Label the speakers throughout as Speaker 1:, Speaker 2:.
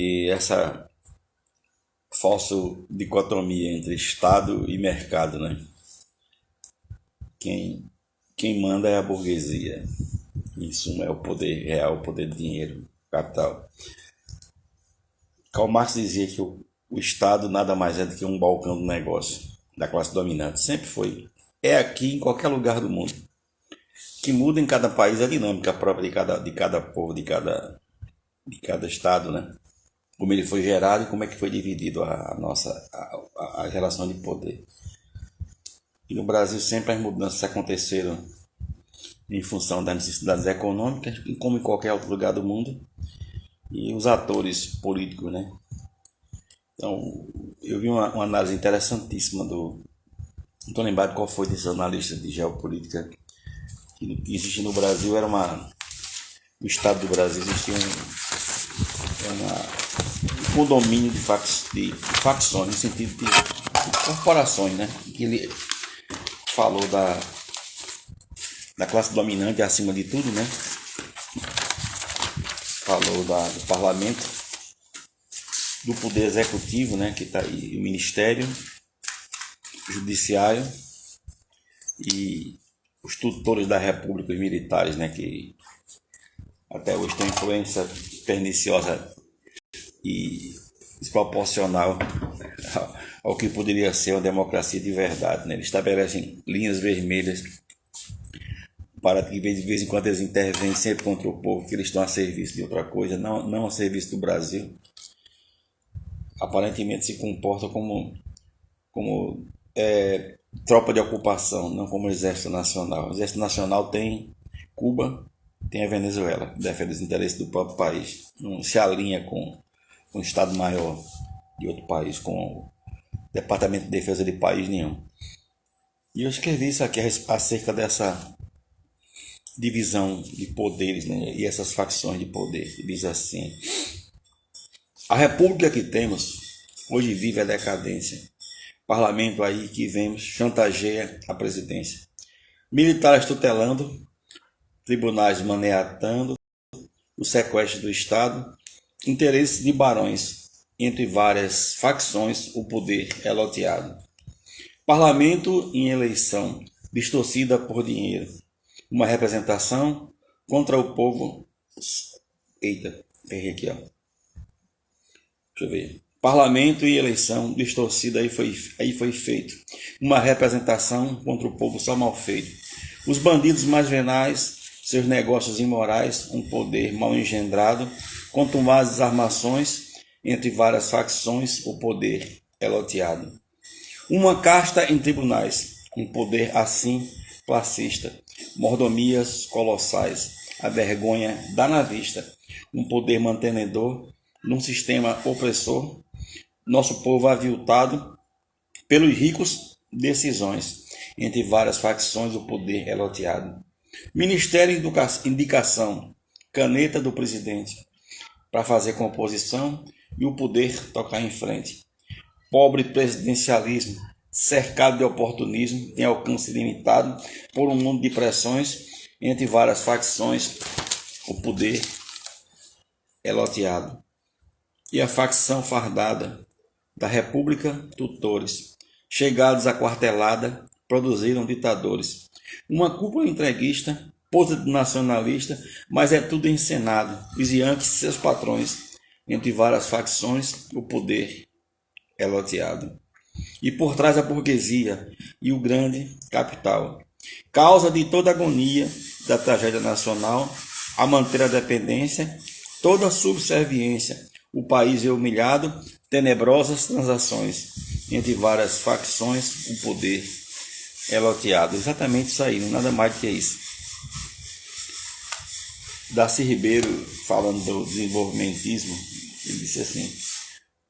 Speaker 1: E essa falsa dicotomia entre Estado e mercado, né? Quem manda é a burguesia. Em suma, é o poder real, o poder do dinheiro, capital. Karl Marx dizia que o Estado nada mais é do que um balcão do negócio da classe dominante. Sempre foi. É aqui em qualquer lugar do mundo. O que muda em cada país é a dinâmica própria de cada povo, de cada Estado, né? Como ele foi gerado e como é que foi dividido a relação de poder. E no Brasil sempre as mudanças aconteceram em função das necessidades econômicas, como em qualquer outro lugar do mundo, e os atores políticos, né? Então, eu vi uma análise interessantíssima não estou lembrado qual foi desses analistas de geopolítica, que existe no Brasil, no estado do Brasil existia um condomínio de facções, no sentido de corporações, né? Que ele falou da classe dominante acima de tudo, né? Falou do parlamento, do poder executivo, né? Que está aí, o ministério, o judiciário e os tutores da república, os militares, né? Que até hoje tem influência perniciosa e desproporcional ao que poderia ser uma democracia de verdade, né? Eles estabelecem linhas vermelhas para que de vez em quando eles intervêm sempre contra o povo, que eles estão a serviço de outra coisa, não a serviço do Brasil. Aparentemente se comportam como tropa de ocupação, não como exército nacional. O exército nacional tem Cuba, tem a Venezuela, defende os interesses do próprio país, não se alinha com o Estado-Maior de outro país, com o Departamento de Defesa de país nenhum. E eu escrevi isso aqui acerca dessa divisão de poderes, né? E essas facções de poder. Diz assim: a república que temos hoje vive a decadência. Parlamento aí que vemos chantageia a presidência. Militares tutelando, tribunais maniatando o sequestro do Estado, interesses de barões, entre várias facções o poder é loteado. Parlamento em eleição, distorcida por dinheiro. Uma representação contra o povo. Eita, errei aqui, ó. Deixa eu ver. Parlamento e eleição distorcida, aí foi feito. Uma representação contra o povo só mal feito. Os bandidos mais venais, seus negócios imorais, um poder mal engendrado, contumazes armações, entre várias facções o poder é loteado. Uma casta em tribunais, um poder assim classista, mordomias colossais, a vergonha dá na vista, um poder mantenedor num sistema opressor, nosso povo aviltado pelos ricos decisões, entre várias facções o poder é loteado. Ministério indicação, caneta do presidente, para fazer composição e o poder tocar em frente. Pobre presidencialismo, cercado de oportunismo, tem alcance limitado por um mundo de pressões, entre várias facções o poder é loteado. E a facção fardada da república, tutores, chegados à quartelada, produziram ditadores. Uma cúpula entreguista, pose de nacionalista, mas é tudo encenado. Os Yankees, seus patrões, entre várias facções, o poder é loteado. E por trás a burguesia e o grande capital. Causa de toda a agonia da tragédia nacional, a manter a dependência, toda a subserviência. O país é humilhado, tenebrosas transações. Entre várias facções, o poder é loteado. Exatamente isso aí, nada mais do que isso. Darcy Ribeiro, falando do desenvolvimentismo, ele disse assim: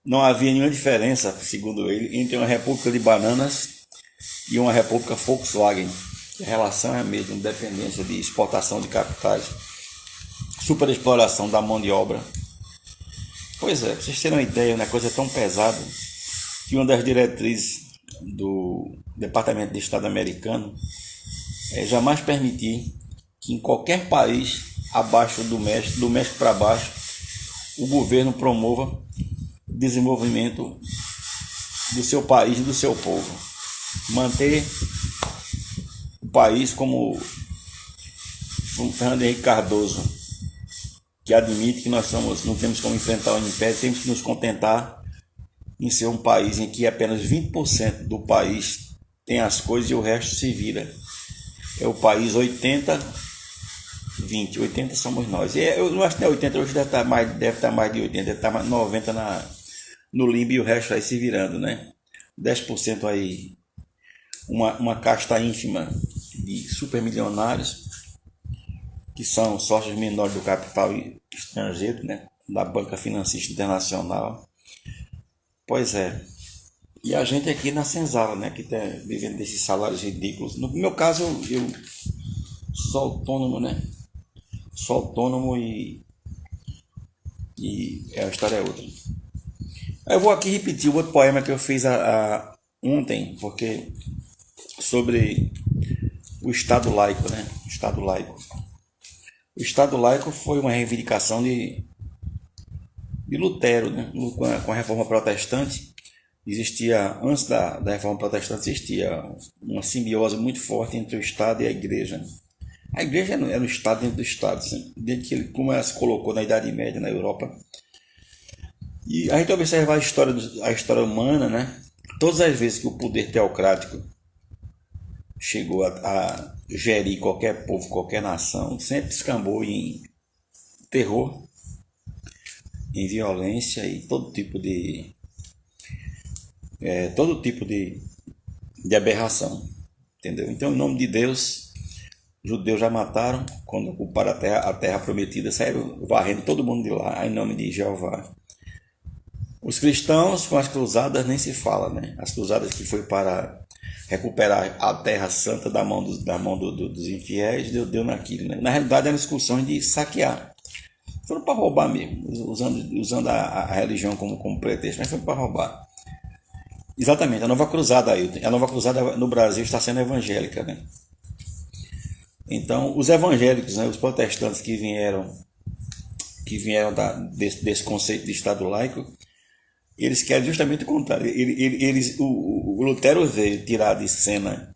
Speaker 1: não havia nenhuma diferença, segundo ele, entre uma república de bananas e uma república Volkswagen. A relação é a mesma, dependência de exportação de capitais, superexploração da mão de obra. Pois é, pra vocês terem uma ideia, uma coisa tão pesada que uma das diretrizes do Departamento de Estado americano é jamais permitir que em qualquer país abaixo do México para baixo, o governo promova o desenvolvimento do seu país e do seu povo. Manter o país como o Fernando Henrique Cardoso, que admite que nós não temos como enfrentar o império, temos que nos contentar em ser um país em que apenas 20% do país tem as coisas e o resto se vira. É o país 80, 20. 80 somos nós. Eu não acho que é 80, hoje deve estar mais de 80, deve estar mais 90 no limbo e o resto aí se virando, né? 10% aí, uma casta ínfima de supermilionários, que são sócios menores do capital estrangeiro, né? Da banca financista internacional. Pois é. E a gente aqui na senzala, né? Que está vivendo desses salários ridículos. No meu caso, eu sou autônomo, né? Sou autônomo e a história é outra. Eu vou aqui repetir o outro poema que eu fiz ontem, porque sobre o Estado laico, né? O Estado laico. O Estado laico foi uma reivindicação de Lutero, né? Com a Reforma Protestante. Existia, antes da Reforma Protestante, existia uma simbiose muito forte entre o Estado e a Igreja. A Igreja era o Estado dentro do Estado, assim, como ela se colocou na Idade Média, na Europa. E a gente observa a história humana, né? Todas as vezes que o poder teocrático chegou a gerir qualquer povo, qualquer nação, sempre escambou em terror, em violência e todo tipo de aberração, entendeu? Então, em nome de Deus, os judeus já mataram quando ocuparam a terra prometida, saíram varrendo todo mundo de lá, em nome de Jeová. Os cristãos, com as cruzadas, nem se fala, né? As cruzadas que foi para recuperar a terra santa da mão dos infiéis, deu naquilo, né? Na realidade, eram excursões de saquear. Foram para roubar mesmo, usando a religião como pretexto, mas foi para roubar. Exatamente, a nova cruzada no Brasil está sendo evangélica, né? Então, os evangélicos, né, os protestantes que vieram desse conceito de Estado laico, eles querem justamente o contrário. O Lutero veio tirar de cena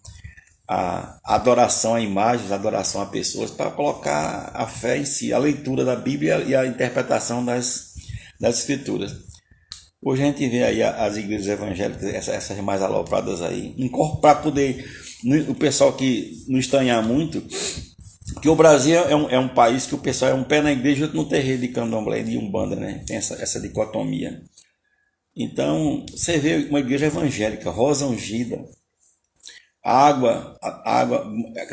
Speaker 1: a adoração a imagens, a adoração a pessoas, para colocar a fé em si, a leitura da Bíblia e a interpretação das Escrituras. Hoje a gente vê aí as igrejas evangélicas, essas mais alopradas aí, para poder, o pessoal que não estranhar muito, que o Brasil é um país que o pessoal é um pé na igreja e outro no terreiro de candomblé e de umbanda, né? Tem essa dicotomia. Então, você vê uma igreja evangélica, rosa ungida, água,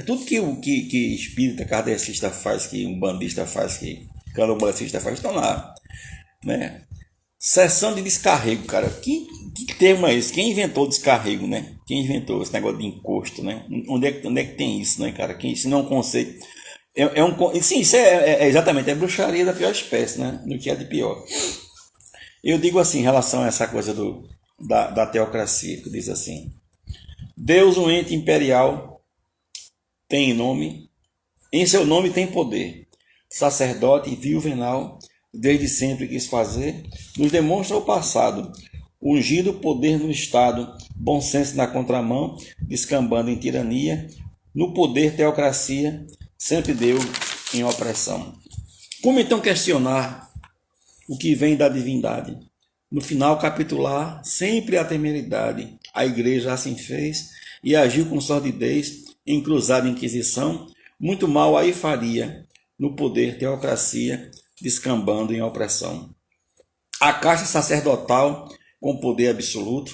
Speaker 1: tudo que espírita, kardecista faz, que umbandista faz, que candomblessista faz, estão lá, né? Sessão de descarrego, cara. Que termo é esse? Quem inventou o descarrego, né? Quem inventou esse negócio de encosto, né? Onde é que tem isso, né, cara? Isso não é um conceito. Sim, isso é exatamente, é bruxaria da pior espécie, né? No que é de pior. Eu digo assim, em relação a essa coisa da teocracia, que diz assim: Deus, um ente imperial, tem nome, em seu nome tem poder. Sacerdote vil venal, desde sempre quis fazer, nos demonstra o passado, ungido poder no Estado, bom senso na contramão, descambando em tirania, no poder teocracia, sempre deu em opressão. Como então questionar o que vem da divindade? No final capitular, sempre a temeridade. A igreja assim fez e agiu com sordidez, em cruzada inquisição, muito mal aí faria, no poder teocracia, descambando em opressão. A casta sacerdotal, com poder absoluto,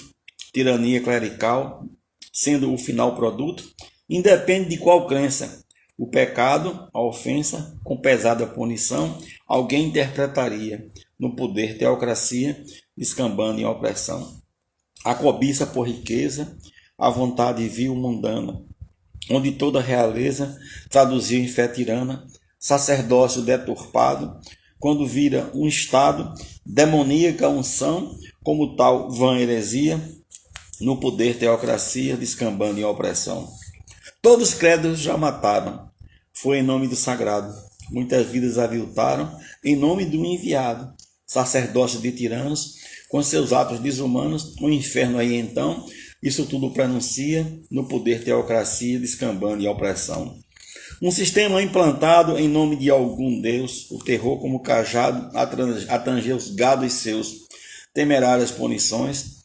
Speaker 1: tirania clerical, sendo o final produto, independe de qual crença. O pecado, a ofensa, com pesada punição, alguém interpretaria, no poder teocracia, descambando em opressão. A cobiça por riqueza, a vontade vil mundana, onde toda realeza traduziu em fé tirana, sacerdócio deturpado, quando vira um estado, demoníaca unção, como tal vã heresia, no poder teocracia, descambando em opressão. Todos os credos já mataram, foi em nome do sagrado, muitas vidas aviltaram, em nome do enviado, sacerdócio de tiranos, com seus atos desumanos, o inferno aí então, isso tudo pronuncia no poder teocracia, descambando e opressão. Um sistema implantado em nome de algum Deus, o terror como cajado a tanger os gados seus, temerárias punições,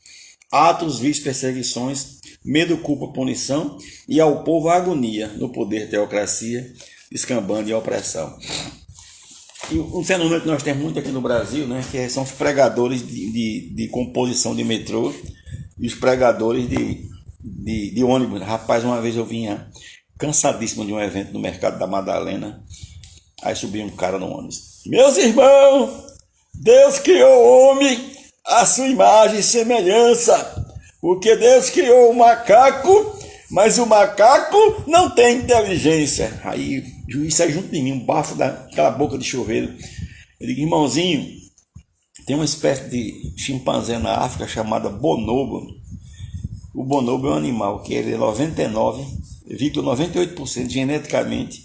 Speaker 1: atos, vis, perseguições, medo, culpa, punição, e ao povo a agonia no poder teocracia, descambando e opressão. E um fenômeno que nós temos muito aqui no Brasil, né, que são os pregadores de composição de metrô e os pregadores de ônibus. Rapaz, uma vez eu vinha cansadíssimo de um evento no Mercado da Madalena, aí subiu um cara no ônibus. Meus irmãos, Deus criou o homem à sua imagem e semelhança, porque Deus criou o macaco, mas o macaco não tem inteligência. Aí isso aí junto de mim, um bafo daquela boca de chuveiro. Eu digo, irmãozinho, tem uma espécie de chimpanzé na África chamada bonobo. O bonobo é um animal que ele é 99,98% geneticamente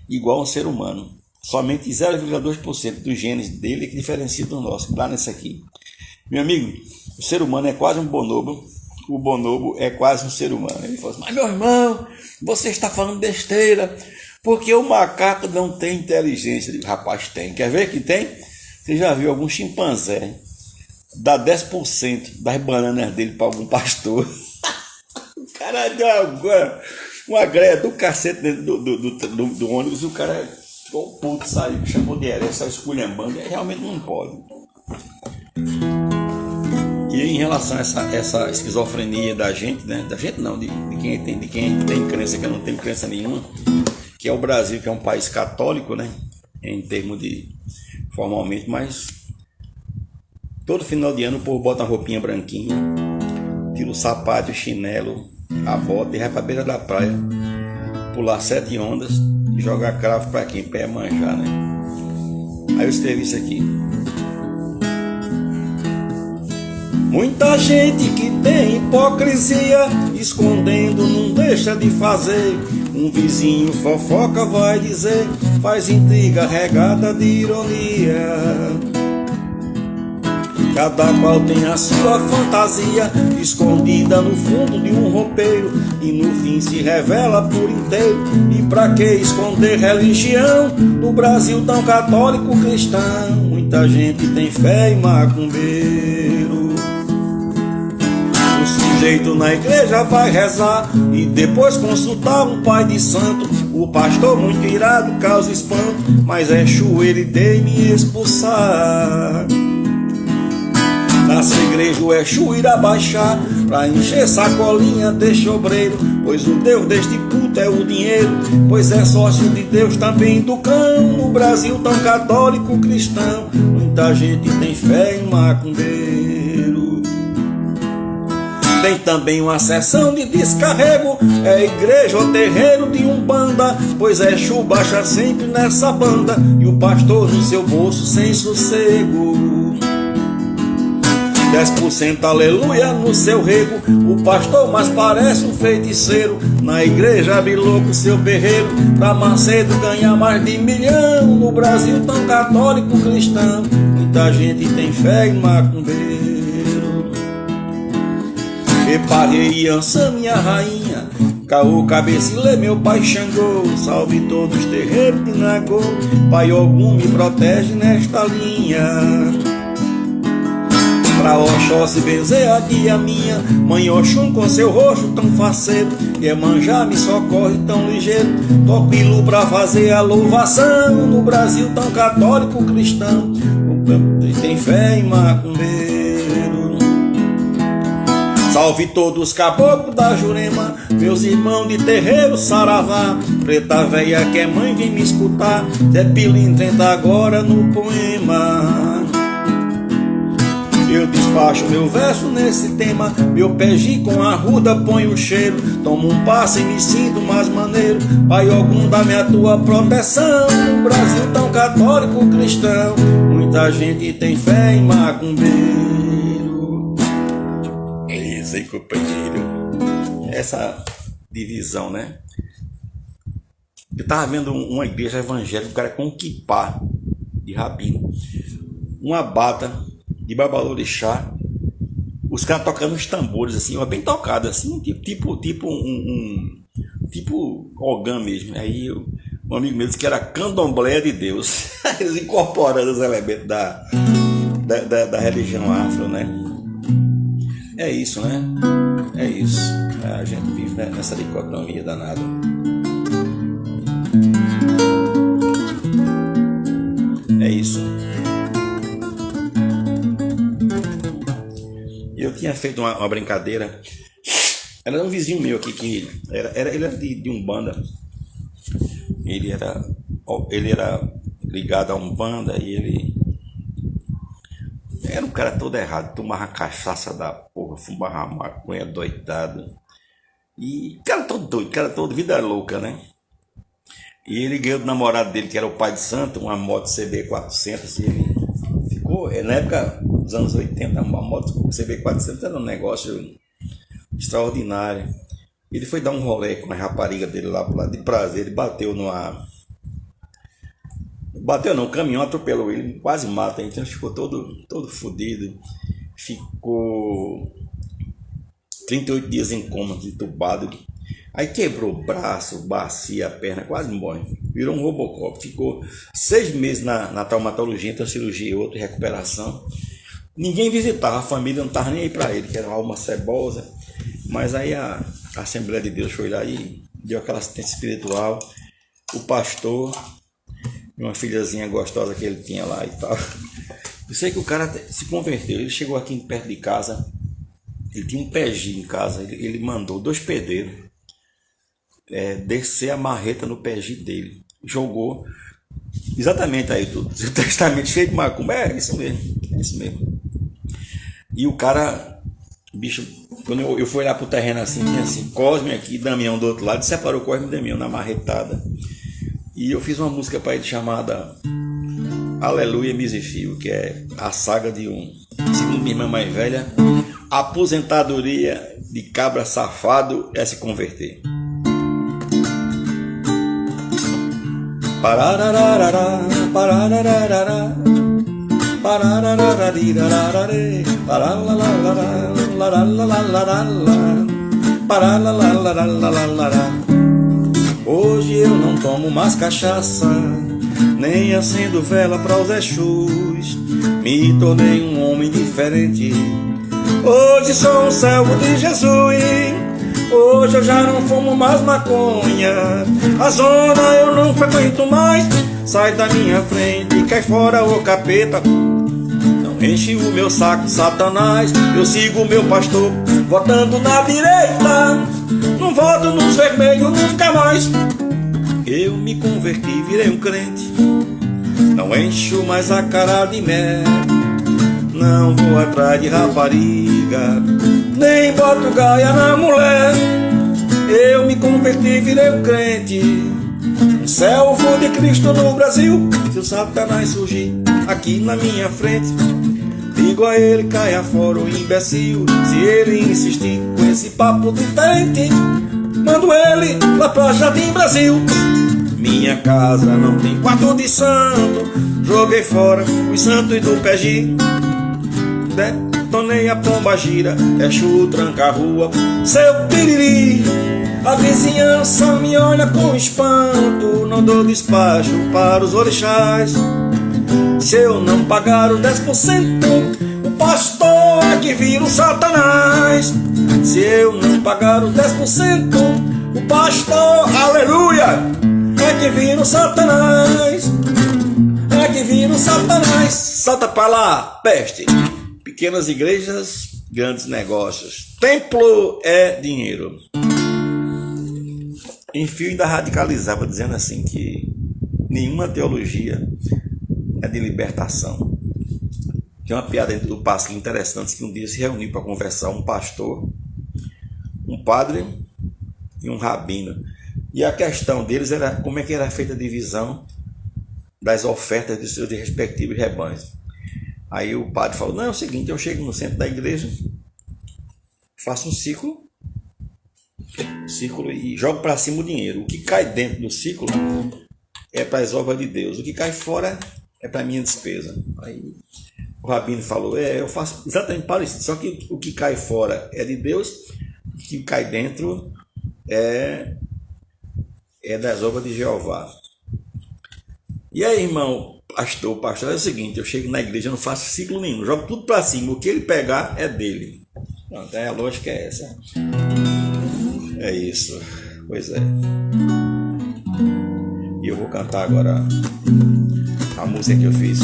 Speaker 1: igual a um ser humano. Somente 0,2% dos genes dele que diferencia do nosso, lá nesse aqui. Meu amigo, o ser humano é quase um bonobo, o bonobo é quase um ser humano. Ele falou assim, mas meu irmão, você está falando besteira, porque o macaco não tem inteligência. Eu digo, rapaz, tem. Quer ver que tem? Você já viu algum chimpanzé dar 10% das bananas dele para algum pastor? O cara deu uma greia do cacete dentro do ônibus, e o cara ficou puto, saiu, chamou de herege, saiu esculhambando, e realmente não pode. E em relação a essa esquizofrenia da gente, né? Da gente não, de quem tem crença, que eu não tenho crença nenhuma, que é o Brasil, que é um país católico, né? Em termos de formalmente, mas todo final de ano o povo bota uma roupinha branquinha, tira o sapato, o chinelo, a bota e vai pra beira da praia, pular 7 ondas e jogar cravo pra quem? Pé manjar, né? Aí eu escrevi isso aqui. Muita gente que tem hipocrisia, escondendo não deixa de fazer. Um vizinho fofoca vai dizer, faz intriga regada de ironia. Cada qual tem a sua fantasia, escondida no fundo de um roupeiro, e no fim se revela por inteiro. E pra que esconder religião no Brasil tão católico cristão? Muita gente tem fé em macumbeiro. O sujeito na igreja vai rezar e depois consultar um pai de santo. O pastor muito irado causa espanto, mas Exu ele tem me expulsar. Nessa igreja o Exu irá baixar pra encher sacolinha de obreiro, pois o Deus deste culto é o dinheiro, pois é sócio de Deus também do cão. No Brasil tão católico cristão, muita gente tem fé em macumbeiro. Tem também uma sessão de descarrego, é igreja ou terreiro de umbanda, pois Exu baixa sempre nessa banda, e o pastor no seu bolso sem sossego. 10% aleluia no seu rego, o pastor mais parece um feiticeiro. Na igreja abre louco seu berreiro, pra Macedo ganhar mais de 1 milhão. No Brasil tão católico cristão, muita gente tem fé em macumbeiro. Reparei Ançã, minha rainha, Caô, cabeça e lê, meu pai Xangô, salve todos os terreiros de Nagô, Pai Ogum me protege nesta linha. Pra Oxóssi benzer a guia minha, Mãe Oxum com seu rosto tão faceiro, Iemanjá me socorre tão ligeiro, Toquilu pra fazer a louvação. No Brasil tão católico cristão, tem fé em macumbeiro. Salve todos os caboclos da Jurema, meus irmãos de terreiro saravá, Preta véia que é mãe vem me escutar, Zé Pilintra entra agora no poema. Eu despacho meu verso nesse tema, meu peji com a ruda põe o cheiro, tomo um passo e me sinto mais maneiro, Pai Ogum dá-me a tua proteção. No Brasil tão católico cristão, muita gente tem fé em macumbeiro. Beleza, hein, companheiro? Essa divisão, né? Eu tava vendo uma igreja evangélica, o cara com um quipá de rabino. uma bata de babalorixá, os caras tocando os tambores assim, ó, bem tocado assim, tipo ogã mesmo. Aí um amigo meu disse que era candomblé de Deus. Eles incorporando os elementos da religião afro, né? É isso, né? É isso. A gente vive nessa dicotomia danada. É isso. Eu tinha feito uma brincadeira. Era um vizinho meu aqui que ele era de Umbanda. Ele era ligado a Umbanda e ele era um cara todo errado. Tomava cachaça da porra, fumava maconha doidado. E cara todo doido, cara todo vida louca, né? E ele ganhou do namorado dele, que era o pai de santo, uma moto CB400. E ele ficou, na época dos anos 80, uma moto CB400 era um negócio extraordinário. Ele foi dar um rolê com a rapariga dele lá pro lado de prazer. Ele bateu numa. Bateu não, o caminhão atropelou ele, quase mata. Então ele ficou todo fodido. Ficou 38 dias em coma, entubado. Aí quebrou o braço, bacia, a perna, quase morre. Virou um Robocop. Ficou 6 meses na traumatologia, então cirurgia e outra, recuperação. Ninguém visitava, a família não estava nem aí para ele, que era uma alma cebosa. Mas aí a Assembleia de Deus foi lá e deu aquela assistência espiritual. O pastor, uma filhazinha gostosa que ele tinha lá e tal. Eu sei que o cara se converteu. Ele chegou aqui perto de casa. Ele tinha um PG em casa. Ele mandou 2 pedreiros descer a marreta no PG dele. Jogou exatamente aí tudo. O testamento cheio de macumba. É isso mesmo. É isso mesmo. E o cara, bicho, quando eu fui lá pro terreno assim, tinha assim, Cosme aqui, Damião do outro lado, separou Cosme e Damião na marretada. E eu fiz uma música para ele chamada Aleluia Misifio, que é a saga de segundo minha irmã mais velha, a aposentadoria de cabra safado é se converter. Pararararara, pararararara, parararararararare, parararararararara. Hoje eu não tomo mais cachaça, nem acendo vela para os Exus. Me tornei um homem diferente. Hoje sou um servo de Jesus. Hoje eu já não fumo mais maconha. A zona eu não frequento mais. Sai da minha frente, cai fora o capeta. Não enche o meu saco, Satanás. Eu sigo o meu pastor, votando na direita. Não voto nos vermelhos nunca mais. Eu me converti, virei um crente. Não encho mais a cara de mel. Não vou atrás de rapariga, nem boto gaia na mulher. Eu me converti, virei um crente. Um servo de Cristo no Brasil. Se o Satanás surgir aqui na minha frente, digo a ele, caia fora o imbecil. Se ele insistir com esse papo diferente, mando ele lá pra Jardim Brasil. Minha casa não tem quarto de santo. Joguei fora os santos do PG. Detonei a pomba gira, Exu tranca a rua, seu piriri. A vizinhança me olha com espanto. Não dou despacho para os orixás. Se eu não pagar os 10%, o pastor é que vira o Satanás. Se eu não pagar os 10%, o pastor, aleluia, é que vira o Satanás. É que vira o Satanás. Salta pra lá, peste. Pequenas igrejas, grandes negócios. Templo é dinheiro. Enfim, ainda radicalizava, dizendo assim que nenhuma teologia é de libertação. Tem uma piada dentro do Pasquim interessante, que um dia se reuniu para conversar um pastor, um padre e um rabino. E a questão deles era como é que era feita a divisão das ofertas dos seus respectivos rebanhos. Aí o padre falou, não, é o seguinte, eu chego no centro da igreja, faço um círculo e jogo para cima o dinheiro. O que cai dentro do círculo é para as obras de Deus, o que cai fora é para minha despesa. Aí o Rabino falou, eu faço exatamente parecido, só que o que cai fora é de Deus, o que cai dentro é das obras de Jeová. E aí, irmão, pastor, é o seguinte, eu chego na igreja, eu não faço ciclo nenhum, jogo tudo para cima, o que ele pegar é dele. Pronto, a lógica é essa. É isso, pois é. E eu vou cantar agora a música que eu fiz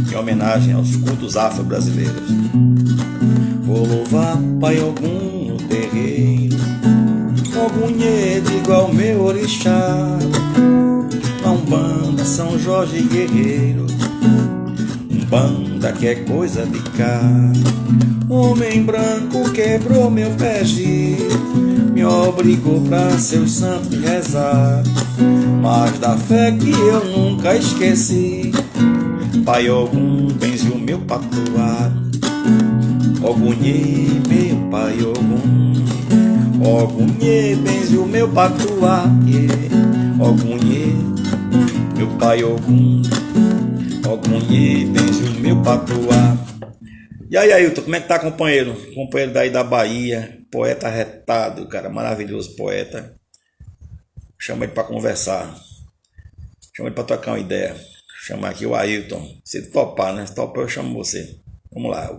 Speaker 1: em homenagem aos cultos afro-brasileiros. Vou louvar Pai Ogum no terreiro, Ogum Nhede igual meu orixá, na Umbanda São Jorge Guerreiro, Umbanda que é coisa de cá. Homem branco quebrou meu pezinho, me obrigou pra seus santos rezar, mas da fé que eu nunca esqueci, Pai Ogum benze o meu patuá. Ogunhê, meu Pai Ogum, Ogunhê benze o meu patuá. Ogunhê, meu Pai Ogum, Ogunhê benze o meu patuá. E aí, Ailton, como é que tá, companheiro? Companheiro daí da Bahia, poeta retado, cara, maravilhoso poeta. Chama ele pra conversar. Chama ele pra trocar uma ideia. Chama aqui o Ailton. Se topar, né? Se topar, eu chamo você. Vamos lá.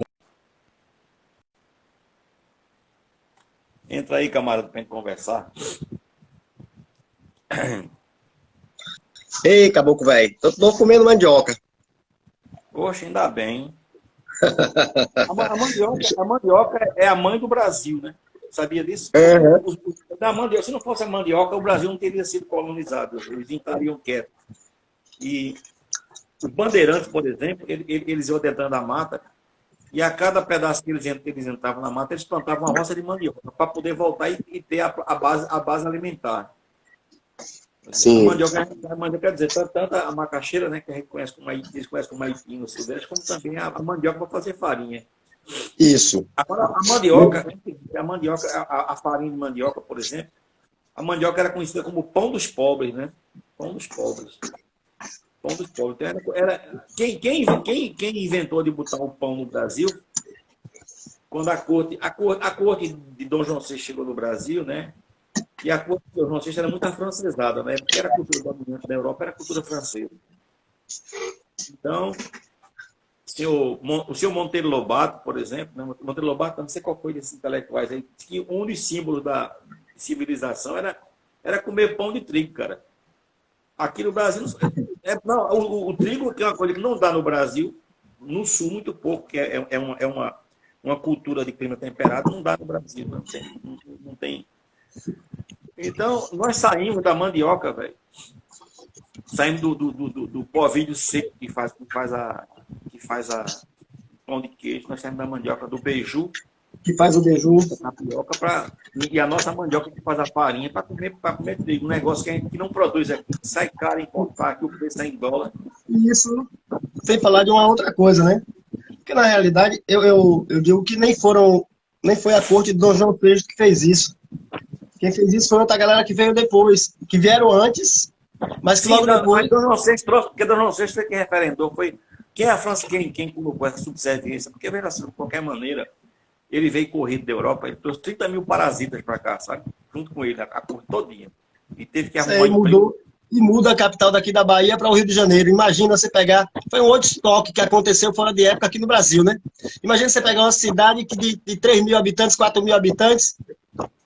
Speaker 1: Entra aí, camarada, pra gente conversar.
Speaker 2: Ei, caboclo, velho. Tô comendo mandioca.
Speaker 1: Poxa, ainda bem. A mandioca é a mãe do Brasil, né? Sabia disso?
Speaker 2: Uhum.
Speaker 1: Da mandioca, se não fosse a mandioca, o Brasil não teria sido colonizado. Eles estariam quietos. E os bandeirantes, por exemplo, eles iam dentro da mata, e a cada pedaço que eles entravam na mata, eles plantavam uma roça de mandioca para poder voltar e ter a base alimentar.
Speaker 2: Sim.
Speaker 1: A mandioca quer dizer, tanto a macaxeira, né, que a gente conhece como eles conhecem como aipim no Sudeste, como também a mandioca para fazer farinha.
Speaker 2: Isso.
Speaker 1: Agora, a farinha de mandioca, por exemplo, a mandioca era conhecida como pão dos pobres, né? Pão dos pobres. Pão dos pobres. Então, quem inventou de botar o pão no Brasil, quando a corte de Dom João VI chegou no Brasil, né? E a corte de Dom João VI era muito afrancesada, né? Porque era a cultura dominante da Europa, era a cultura francesa. Então, o senhor Monteiro Lobato, por exemplo, né? Monteiro Lobato, não sei qual foi desses intelectuais aí, que um dos símbolos da civilização era comer pão de trigo, cara. Aqui no Brasil, o trigo que é uma coisa que não dá no Brasil, no sul muito pouco, que é uma cultura de clima temperado, não dá no Brasil, não tem. Então, nós saímos da mandioca, velho. Saímos do povilho seco que faz a pão de queijo, nós saímos da mandioca do beiju,
Speaker 2: Que faz o beiju.
Speaker 1: Tapioca e a nossa mandioca que faz a farinha para comer trigo. Um negócio que a gente não produz aqui, sai caro importar, que o preço é em dólar.
Speaker 2: Isso, sem falar de uma outra coisa, né? Porque, na realidade, eu digo que nem foi a corte de Dom João VI que fez isso. Quem fez isso foi outra galera que veio depois, que vieram antes, mas que logo depois...
Speaker 1: Dom João VI trouxe, porque Dom João VI foi quem referendou, foi quem é a França, quem colocou essa subserviência, porque, veja assim, de qualquer maneira, ele veio corrido da Europa, ele trouxe 30 mil parasitas para cá, sabe? Junto com ele, a corte todinha. E teve que arrumar
Speaker 2: mudou e muda a capital daqui da Bahia para o Rio de Janeiro. Imagina você pegar... Foi um outro estoque que aconteceu fora de época aqui no Brasil, né? Imagina você pegar uma cidade que de 3 mil habitantes, 4 mil habitantes,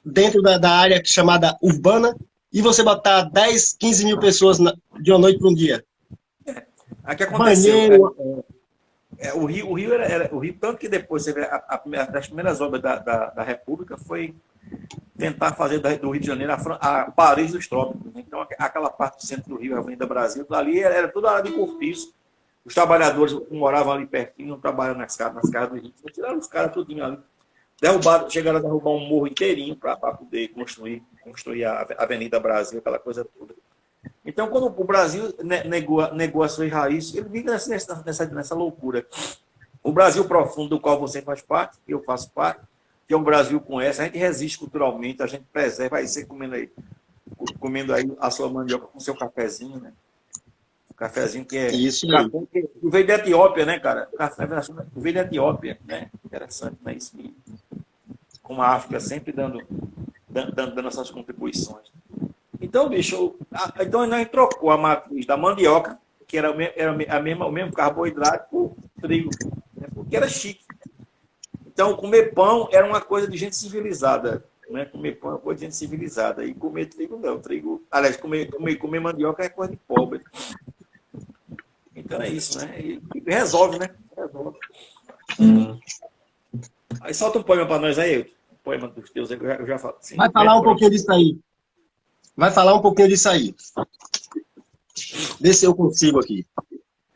Speaker 2: dentro da área chamada urbana, e você botar 10, 15 mil pessoas de uma noite para um dia.
Speaker 1: Aqui aconteceu...
Speaker 2: Banheiro...
Speaker 1: O Rio era o Rio, tanto que depois você vê das primeiras obras da República foi tentar fazer do Rio de Janeiro a Paris dos Trópicos. Então, aquela parte do centro do Rio, a Avenida Brasil, ali era toda área de cortiço. Os trabalhadores que moravam ali pertinho, não trabalham nas casas do Rio. Tiraram os caras tudinho ali. Chegaram a derrubar um morro inteirinho para poder construir a Avenida Brasil, aquela coisa toda. Então, quando o Brasil negou as suas raízes, ele vive nessa loucura. O Brasil profundo, do qual você faz parte, eu faço parte, que é um Brasil com essa, a gente resiste culturalmente, a gente preserva, aí você comendo aí a sua mandioca com seu cafezinho, né? Cafezinho que é.
Speaker 2: Isso aí.
Speaker 1: Café que veio da Etiópia, né, cara? Café veio da Etiópia, né? Interessante, né? Isso. Como a África sempre dando essas contribuições. Então, bicho, então nós trocou a matriz da mandioca, que era o mesmo carboidrato, por trigo, né? Porque era chique. Então, comer pão era uma coisa de gente civilizada. Né? Comer pão é coisa de gente civilizada. E comer trigo não. Aliás, comer mandioca é coisa de pobre. Então é isso, né? E resolve, né? Resolve. Aí solta um poema para nós aí, um poema dos teus, eu já falo. Sim,
Speaker 2: vai falar um pouquinho disso aí. Vai falar um pouquinho disso aí. Vê se eu consigo aqui.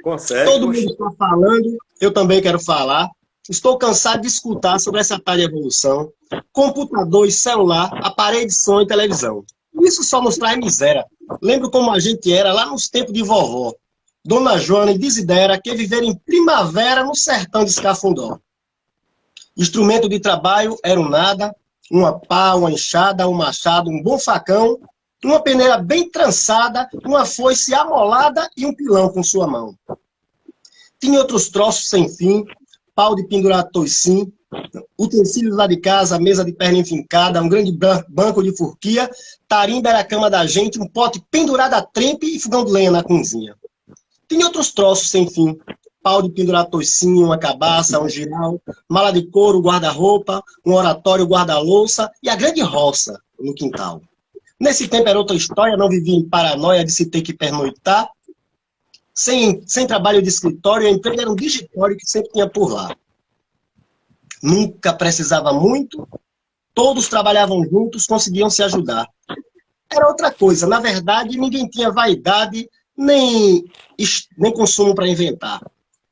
Speaker 1: Consegue.
Speaker 2: Todo mundo está falando, eu também quero falar. Estou cansado de escutar sobre essa tal de evolução. Computador e celular, aparelho de som e televisão. Isso só nos traz miséria. Lembro como a gente era lá nos tempos de vovó. Dona Joana e Desidera, que viveram em primavera no sertão de Escafundó. Instrumento de trabalho era um nada, uma pá, uma enxada, um machado, um bom facão, uma peneira bem trançada, uma foice amolada e um pilão com sua mão. Tinha outros troços sem fim, pau de pendurar toicinho, utensílios lá de casa, mesa de perna enfincada, um grande banco de furquia, tarimba era a cama da gente, um pote pendurado a trempe e fogão de lenha na cozinha. Tinha outros troços sem fim, pau de pendurar toicinho, uma cabaça, um giral, mala de couro, guarda-roupa, um oratório, guarda-louça e a grande roça no quintal. Nesse tempo era outra história, não vivia em paranoia de se ter que pernoitar, sem trabalho de escritório, o emprego era um digitório que sempre tinha por lá. Nunca precisava muito, todos trabalhavam juntos, conseguiam se ajudar. Era outra coisa, na verdade, ninguém tinha vaidade, nem consumo para inventar.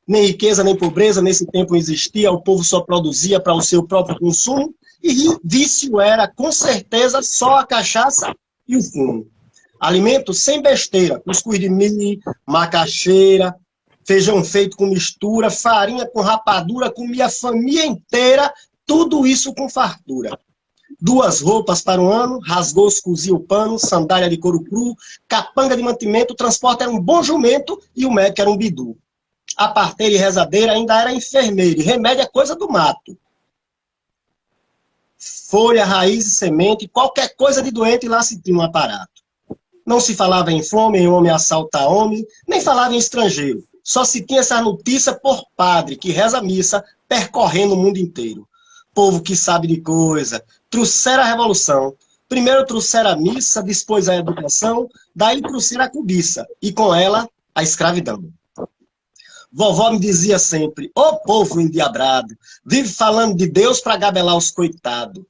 Speaker 2: Nem riqueza, nem pobreza, nesse tempo não existia, o povo só produzia para o seu próprio consumo, e vício era, com certeza, só a cachaça e o fumo. Alimento sem besteira, cuscuz de milho, macaxeira, feijão feito com mistura, farinha com rapadura, comia a família inteira, tudo isso com fartura. 2 roupas para um ano, rasgou-se, cozia o pano, sandália de couro cru, capanga de mantimento, o transporte era um bom jumento e o médico era um bidu. A parteira e rezadeira ainda era enfermeira, e remédio é coisa do mato. Folha, raiz e semente, qualquer coisa de doente lá se tinha um aparato. Não se falava em fome, em homem assalta homem, nem falava em estrangeiro. Só se tinha essa notícia por padre, que reza a missa, percorrendo o mundo inteiro. Povo que sabe de coisa, trouxeram a revolução. Primeiro trouxeram a missa, depois a educação, daí trouxeram a cobiça, e com ela, a escravidão. Vovó me dizia sempre, ô povo endiabrado, vive falando de Deus para gabelar os coitados.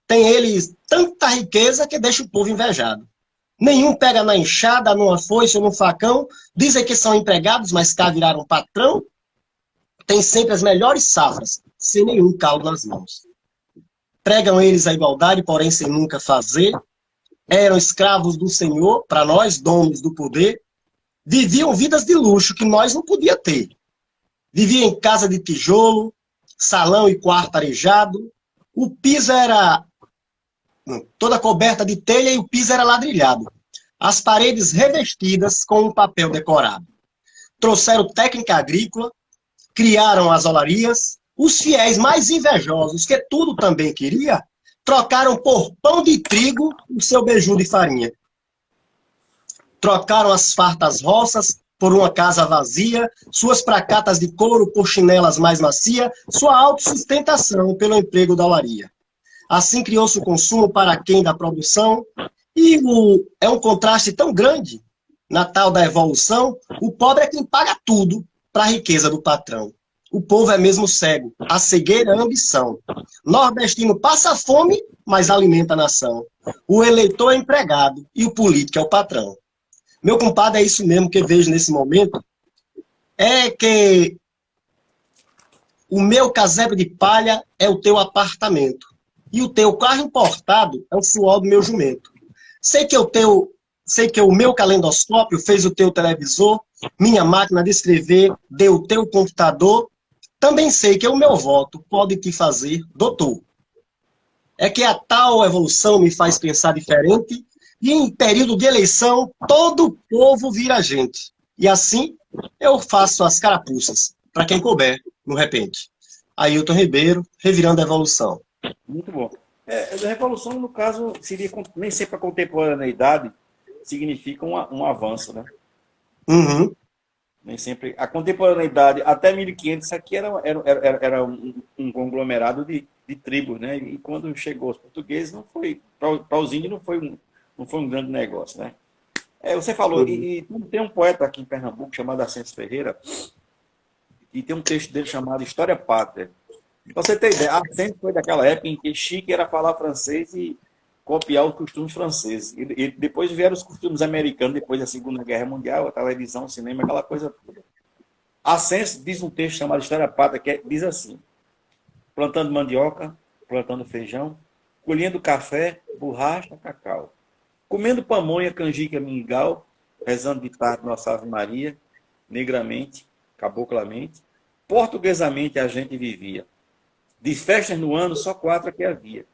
Speaker 2: Tem eles tanta riqueza que deixa o povo invejado. Nenhum pega na enxada, numa foice ou num facão, dizem que são empregados, mas cá viraram patrão. Tem sempre as melhores safras, sem nenhum caldo nas mãos. Pregam eles a igualdade, porém sem nunca fazer. Eram escravos do Senhor, para nós, donos do poder. Viviam vidas de luxo que nós não podíamos ter. Viviam em casa de tijolo, salão e quarto arejado. O piso era toda coberta de telha e o piso era ladrilhado. As paredes revestidas com um papel decorado. Trouxeram técnica agrícola, criaram as olarias. Os fiéis mais invejosos, que tudo também queria, trocaram por pão de trigo o seu beiju de farinha. Trocaram as fartas roças por uma casa vazia, suas pracatas de couro por chinelas mais macia, sua autossustentação pelo emprego da olaria. Assim criou-se o consumo para quem da produção, e é um contraste tão grande na tal da evolução, o pobre é quem paga tudo para a riqueza do patrão. O povo é mesmo cego, a cegueira é a ambição. Nordestino passa fome, mas alimenta a nação. O eleitor é empregado e o político é o patrão. Meu compadre, é isso mesmo que eu vejo nesse momento, é que o meu casebre de palha é o teu apartamento. E o teu carro importado é o suor do meu jumento. Sei que o meu calendoscópio fez o teu televisor, minha máquina de escrever deu o teu computador. Também sei que o meu voto pode te fazer doutor. É que a tal evolução me faz pensar diferente, e em período de eleição, todo o povo vira gente. E assim eu faço as carapuças, para quem couber, no repente. Ailton Ribeiro, Revirando a Evolução.
Speaker 1: Muito bom. A revolução, no caso, seria nem sempre a contemporaneidade significa um avanço, né?
Speaker 2: Uhum.
Speaker 1: Nem sempre. A contemporaneidade, até 1500, isso aqui era um conglomerado de tribos, né? E quando chegou os portugueses, não foi, para os índios não foi um grande negócio, né? Você falou,
Speaker 2: Uhum.
Speaker 1: e tem um poeta aqui em Pernambuco chamado Ascenso Ferreira, e tem um texto dele chamado História Pátria. Pra você ter ideia, Ascenso foi daquela época em que chique era falar francês e copiar os costumes franceses. E depois vieram os costumes americanos, depois da Segunda Guerra Mundial, a televisão, o cinema, aquela coisa toda. Ascenso diz um texto chamado História Pátria, que diz assim: plantando mandioca, plantando feijão, colhendo café, borracha, cacau, comendo pamonha, canjica, mingau, rezando de tarde nossa Ave Maria, negramente, caboclamente, portuguesamente a gente vivia. De festas no ano, só 4 que havia.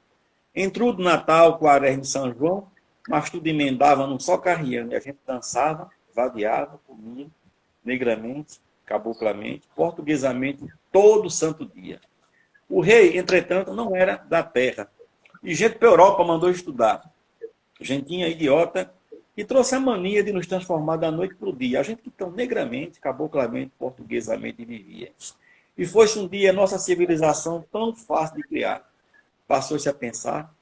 Speaker 1: Entrudo Natal, Quaresma e São João, mas tudo emendava num só carrião. E a gente dançava, vadiava, comia, negramente, caboclamente, portuguesamente, todo santo dia. O rei, entretanto, não era da terra. E gente para a Europa mandou estudar. Gentinha idiota, e trouxe a mania de nos transformar da noite para o dia. A gente que tão negramente, caboclamente, portuguesamente vivia. E foi-se um dia nossa civilização tão fácil de criar. Passou-se a pensar,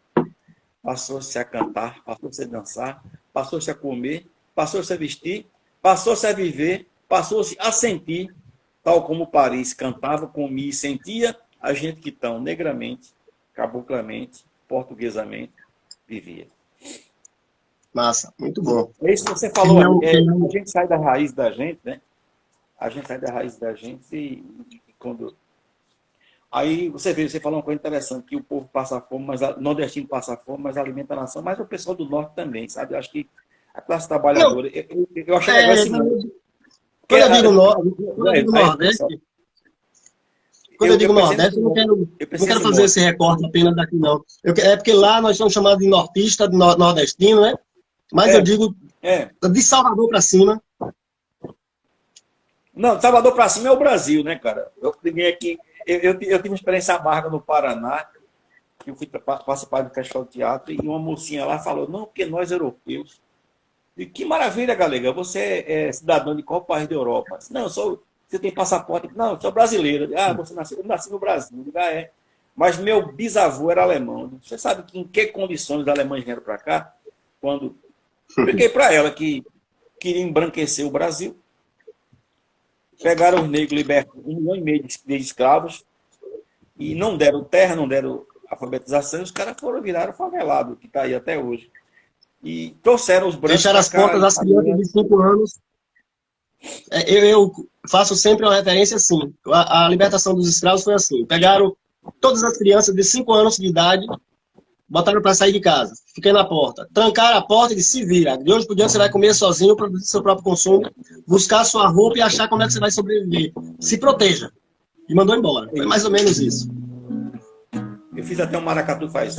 Speaker 1: passou-se a cantar, passou-se a dançar, passou-se a comer, passou-se a vestir, passou-se a viver, passou-se a sentir, tal como Paris cantava, comia e sentia, a gente que tão negramente, caboclamente, portuguesamente vivia.
Speaker 2: Massa, muito bom.
Speaker 1: É isso que você falou, a gente sai da raiz da gente, né? A gente sai da raiz da gente e quando... Aí você falou uma coisa interessante, que o povo passa fome, mas o nordestino passa fome, mas alimenta a nação, mas o pessoal do norte também, sabe? Eu acho que a classe trabalhadora... Eu achei legal esse mundo.
Speaker 2: Quando eu digo Nordeste, quando eu digo Nordeste, eu não quero fazer esse recorte apenas daqui, não. É porque lá nós somos chamados de nortista, de nordestino, né? Mas eu digo de Salvador para cima.
Speaker 1: Não, de Salvador para cima é o Brasil, né, cara? Eu vim aqui, eu tive uma experiência amarga no Paraná, que eu fui participar do Festival de Teatro, e uma mocinha lá falou, não, porque nós europeus. E que maravilha, galega, você é cidadão de qual país da Europa? Não, você tem passaporte? Não, eu sou brasileiro. Você nasceu? Eu nasci no Brasil. Mas meu bisavô era alemão. Você sabe em que condições os alemães vieram para cá? Quando expliquei para ela que queria embranquecer o Brasil, pegaram os negros, libertaram 1,5 milhão de escravos e não deram terra, não deram alfabetização, e os caras viraram favelado, que está aí até hoje. E trouxeram os brancos.
Speaker 2: Deixaram as contas das crianças de 5 anos. Eu faço sempre uma referência assim. A libertação dos escravos foi assim. Pegaram todas as crianças de 5 anos de idade, botaram para sair de casa. Fiquei na porta. Trancaram a porta e disse, se vira. De hoje por diante você vai comer sozinho, produzir seu próprio consumo, buscar sua roupa e achar como é que você vai sobreviver. Se proteja. E mandou embora. Foi mais ou menos isso.
Speaker 1: Eu fiz até um maracatu faz.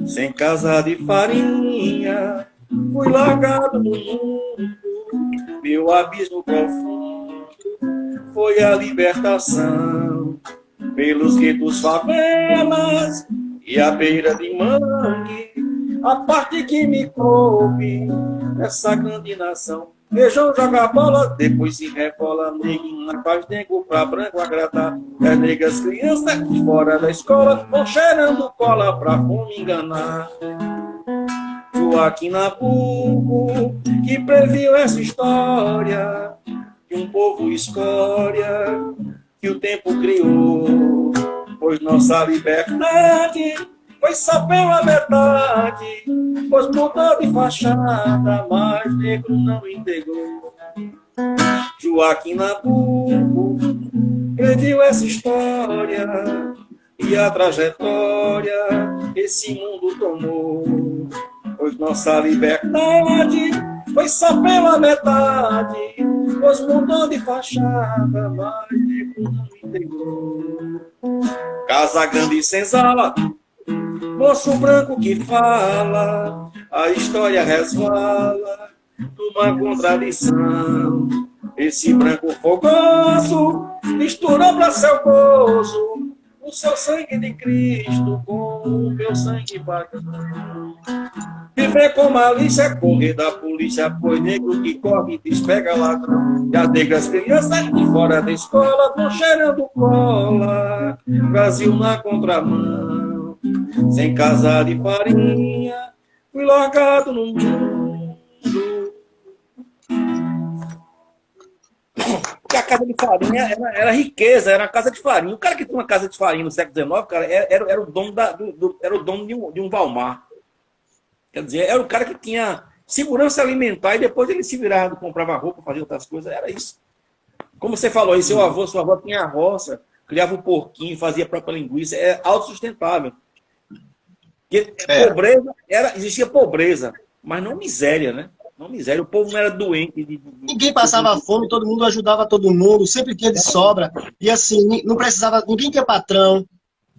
Speaker 1: Sem casa de farinha, fui largado no mundo, meu abismo profundo foi a libertação, pelos guetos, favelas e a beira de mangue, a parte que me coube nessa grande nação. Vejam jogar bola, depois se rebola, neguinho faz nego pra branco agradar. As negras crianças fora da escola vão cheirando cola pra fome enganar. Joaquim Nabuco, que previu essa história, que um povo escória, que o tempo criou, pois nossa liberdade foi só pela metade, pois mudou de fachada, mas negro não integrou. Joaquim Nabuco previu essa história e a trajetória esse mundo tomou, pois nossa liberdade foi só pela metade, pois mudou de fachada, mas negro não integrou. Casa grande e senzala, moço branco que fala, a história resvala numa contradição. Esse branco fogoso misturou para seu gozo o seu sangue de Cristo com o meu sangue pagão. Viver com malícia, correr da polícia, pois negro que corre e despega ladrão. E as negras crianças de fora da escola vão cheirando cola. Brasil na contramão, sem casar de farinha, fui largado no mundo. Porque a casa de farinha era riqueza, era a casa de farinha. O cara que tinha uma casa de farinha no século XIX, cara, era o dono, era o dono de um Walmart. Quer dizer, era o cara que tinha segurança alimentar e depois ele se virava, comprava roupa, fazia outras coisas. Era isso. Como você falou aí, sua avó tinha a roça, criava um porquinho, fazia a própria linguiça. É autossustentável. Pobreza, existia pobreza, mas não miséria, né? Não miséria. O povo não era doente.
Speaker 2: Ninguém passava fome, todo mundo ajudava todo mundo, sempre tinha de sobra. E assim, não precisava, ninguém tinha patrão.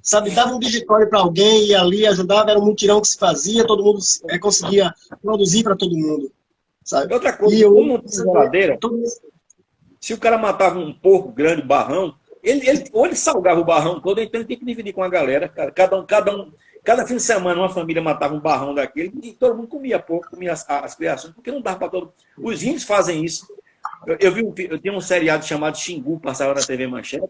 Speaker 2: Sabe, dava um digitório para alguém e ali ajudava, era um mutirão que se fazia, todo mundo conseguia produzir para todo mundo. Sabe?
Speaker 1: Outra coisa, como não tinha geladeira, se o cara matava um porco grande, barrão, ou ele salgava o barrão todo, então ele tinha que dividir com a galera. Cada fim de semana uma família matava um barrão daquele e todo mundo comia porco, comia as criações, porque não dava para todo mundo. Os índios fazem isso. Eu tinha um seriado chamado Xingu, passava na TV Manchete,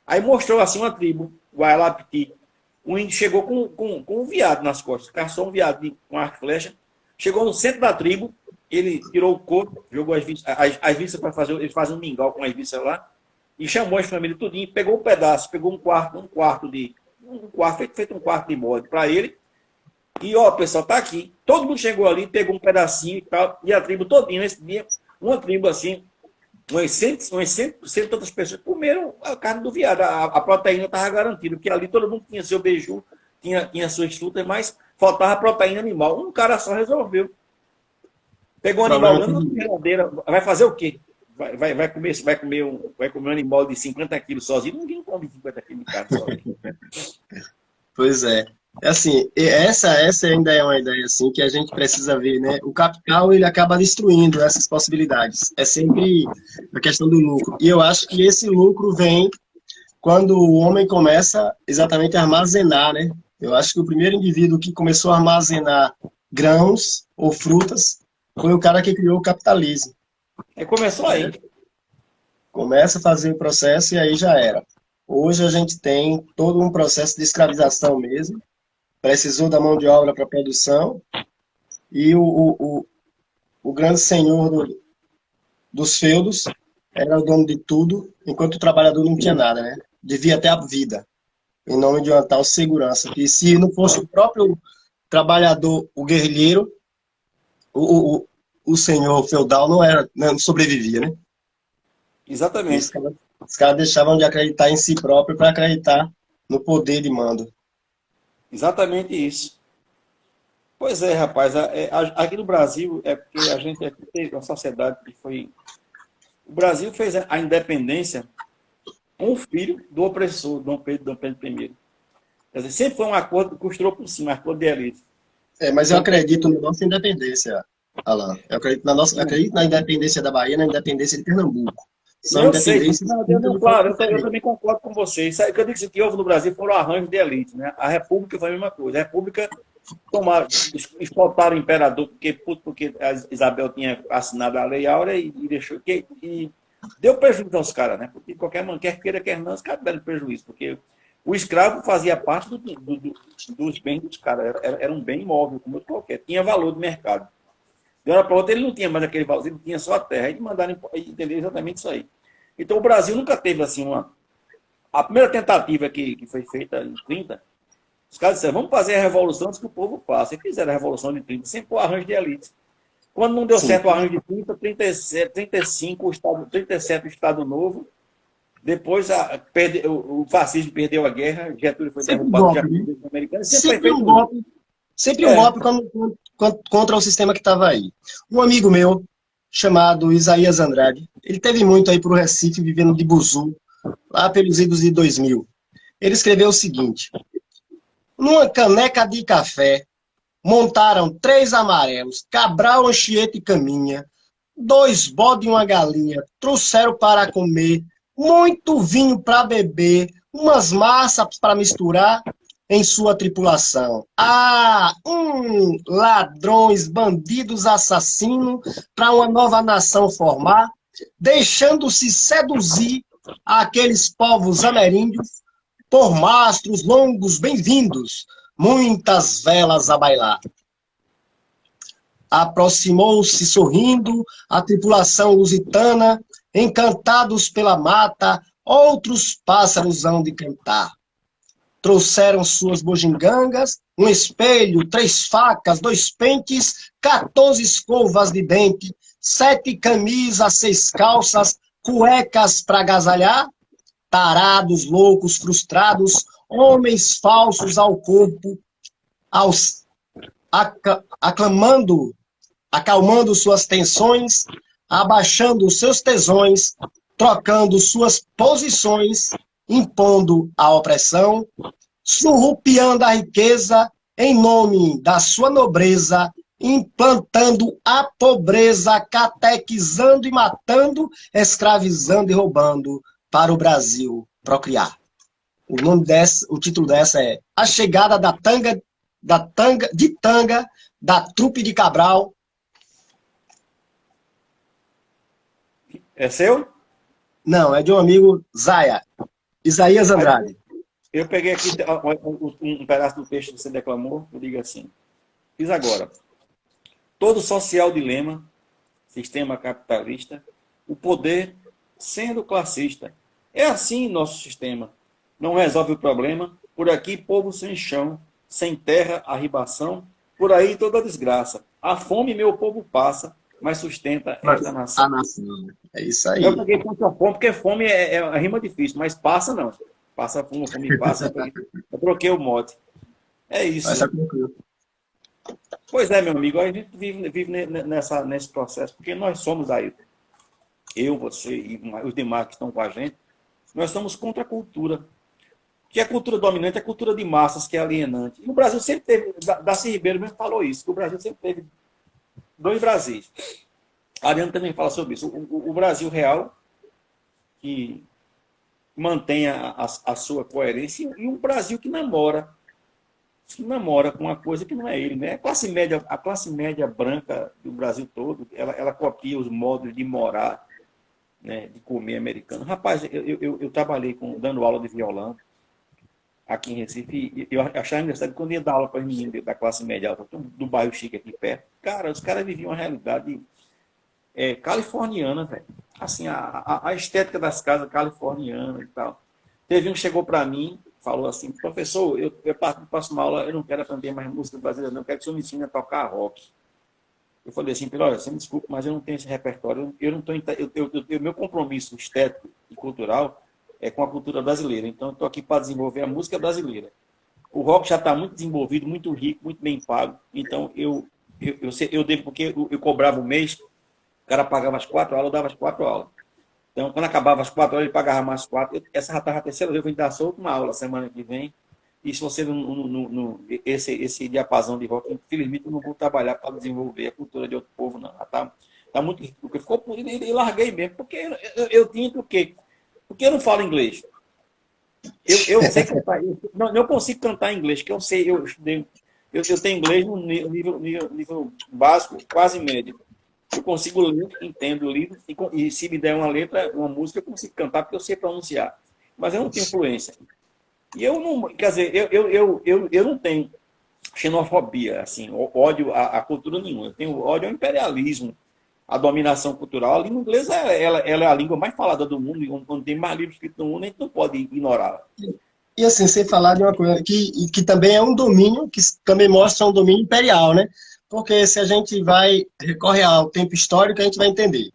Speaker 1: aí mostrou assim uma tribo, Guayalapiti. O índio chegou com um viado nas costas, caçou um viado com arco e flecha, chegou no centro da tribo, ele tirou o corpo, jogou as vísceras para fazer, ele fazia um mingau com as vísceras lá, e chamou as famílias tudinho, pegou um pedaço, pegou um quarto feito um quarto de molde para ele, e ó, pessoal, tá aqui. Todo mundo chegou ali, pegou um pedacinho e tal, e a tribo todinha, nesse dia, uma tribo assim, umas 100% outras pessoas comeram a carne do viado. A proteína estava garantida, porque ali todo mundo tinha seu beiju, tinha suas frutas, mas faltava proteína animal. Um cara só resolveu. Pegou um animal lá na geladeira, vai fazer o quê? Vai comer um animal de 50 quilos sozinho? Ninguém come 50 quilos de carne sozinho.
Speaker 2: Pois é. Assim, essa ainda é uma ideia assim, que a gente precisa ver, né? O capital, ele acaba destruindo essas possibilidades. É sempre a questão do lucro. E eu acho que esse lucro vem quando o homem começa exatamente a armazenar, né? Eu acho que o primeiro indivíduo que começou a armazenar grãos ou frutas foi o cara que criou o capitalismo.
Speaker 1: Começou aí.
Speaker 2: Começa a fazer o processo e aí já era. Hoje a gente tem todo um processo de escravização mesmo. Precisou da mão de obra para a produção, e o grande senhor dos feudos era o dono de tudo, enquanto o trabalhador não tinha nada, né? Devia ter a vida, em nome de uma tal segurança. E se não fosse o próprio trabalhador, o guerrilheiro, o senhor feudal não sobrevivia, né?
Speaker 1: Exatamente.
Speaker 2: Os caras deixavam de acreditar em si próprio para acreditar no poder de mando.
Speaker 1: Exatamente isso. Pois é, rapaz. Aqui no Brasil, é porque a gente teve uma sociedade que foi... O Brasil fez a independência com o filho do opressor, Dom Pedro I. Quer dizer, sempre foi um acordo que costurou por cima, um acordo de elite.
Speaker 2: Mas eu acredito na nossa independência, Alan. Eu acredito na independência da Bahia, na independência de Pernambuco.
Speaker 1: Eu sei, claro, eu também concordo com você. Isso aí que eu disse que houve no Brasil foram arranjos de elite, né? A República foi a mesma coisa. A República explotaram o imperador porque a Isabel tinha assinado a Lei Áurea e deixou e deu prejuízo aos caras, né? Porque quer queira, quer não, os caras deram prejuízo, porque o escravo fazia parte dos bens dos caras, era um bem imóvel, como outro qualquer, tinha valor de mercado. De uma hora para outra ele não tinha mais aquele valor, ele tinha só a terra. E mandaram entender exatamente isso aí. Então o Brasil nunca teve assim A primeira tentativa que foi feita em 30, os caras disseram, vamos fazer a revolução antes que o povo faça. E fizeram a revolução de 30, sempre o arranjo de elite. Quando não deu certo o arranjo de 30, 37, 35, 37 o Estado Novo. Depois o fascismo perdeu a guerra, Getúlio foi derrubado pelos americanos.
Speaker 2: Sempre um golpe. Sempre um golpe contra o sistema que estava aí. Um amigo meu, chamado Isaías Andrade, ele teve muito aí para o Recife, vivendo de buzu, lá pelos idos de 2000. Ele escreveu o seguinte: numa caneca de café, montaram 3 amarelos, Cabral, Anchieta e Caminha, 2 bodes e uma galinha, trouxeram para comer, muito vinho para beber, umas massas para misturar em sua tripulação. Ah, ladrões, bandidos, assassinos, para uma nova nação formar, deixando-se seduzir aqueles povos ameríndios, por mastros longos bem-vindos, muitas velas a bailar. Aproximou-se sorrindo a tripulação lusitana, encantados pela mata, outros pássaros hão de cantar. Trouxeram suas bugigangas, um espelho, 3 facas, 2 pentes, 14 escovas de dente, 7 camisas, 6 calças, cuecas para agasalhar, tarados, loucos, frustrados, homens falsos ao corpo, acalmando suas tensões, abaixando seus tesões, trocando suas posições, impondo a opressão, surrupiando a riqueza em nome da sua nobreza, implantando a pobreza, catequizando e matando, escravizando e roubando para o Brasil procriar. O título dessa é A Chegada da Trupe de Cabral.
Speaker 1: É seu?
Speaker 2: Não, é de um amigo Isaías Andrade.
Speaker 1: Eu peguei aqui um pedaço do texto que você declamou, eu digo assim, fiz agora. Todo social dilema, sistema capitalista, o poder sendo classista. É assim nosso sistema. Não resolve o problema, por aqui povo sem chão, sem terra, arribação, por aí toda desgraça. A fome meu povo passa, mas sustenta esta nação.
Speaker 2: A nação, é isso aí.
Speaker 1: Eu peguei contra a fome, porque fome é rima difícil, mas passa não. Passa fome, fome passa. Eu troquei o mote. É isso. Pois é, meu amigo, a gente vive nesse processo, porque nós somos aí, eu, você e os demais que estão com a gente, nós somos contra a cultura. Que a cultura dominante é a cultura de massas, que é alienante. E o Brasil sempre teve, Darcy Ribeiro mesmo falou isso, que o Brasil sempre teve 2 Brasis. A Ariane também fala sobre isso. O Brasil real, que mantém a sua coerência, e um Brasil que namora com uma coisa que não é ele, né? A classe média branca do Brasil todo, ela copia os modos de morar, né, de comer americano. Rapaz, eu trabalhei dando aula de violão aqui em Recife, e eu achava engraçado que quando ia dar aula para os meninos da classe média alta, do bairro chique aqui perto, cara, os caras viviam uma realidade californiana, velho. Assim, a estética das casas californianas e tal. Teve um que chegou para mim, falou assim, professor, eu passo uma aula, eu não quero aprender mais música brasileira, não, eu quero que o senhor me ensine a tocar rock. Eu falei assim, olha, você me desculpe, mas eu não tenho esse repertório, meu compromisso estético e cultural é com a cultura brasileira, então eu estou aqui para desenvolver a música brasileira. O rock já está muito desenvolvido, muito rico, muito bem pago, então eu devo, porque eu cobrava o mês, o cara pagava as 4 aulas, eu dava as 4 aulas. Então, quando acabava as 4 horas, ele pagava mais 4. Essa já estava a terceira vez, eu vou dar só uma aula semana que vem. E se você esse diapasão de rock, infelizmente, eu não vou trabalhar para desenvolver a cultura de outro povo, não. Tá muito rico. Porque ficou por e larguei mesmo. Porque eu tinha por quê? Porque eu não falo inglês. Eu sei cantar. Eu consigo cantar em inglês, que eu sei, eu estudei. Eu tenho inglês no nível básico, quase médio. Eu consigo ler, entendo o livro, e se me der uma letra, uma música, eu consigo cantar, porque eu sei pronunciar. Mas eu não tenho influência. E eu não, quer dizer, eu não tenho xenofobia, assim, ódio à cultura nenhuma. Eu tenho ódio ao imperialismo, à dominação cultural. A língua inglesa ela é a língua mais falada do mundo, onde tem mais livros escritos no mundo, a gente não pode ignorá-la.
Speaker 2: E assim, sem falar de uma coisa que também é um domínio, que também mostra um domínio imperial, né? Porque se a gente recorre ao tempo histórico, a gente vai entender.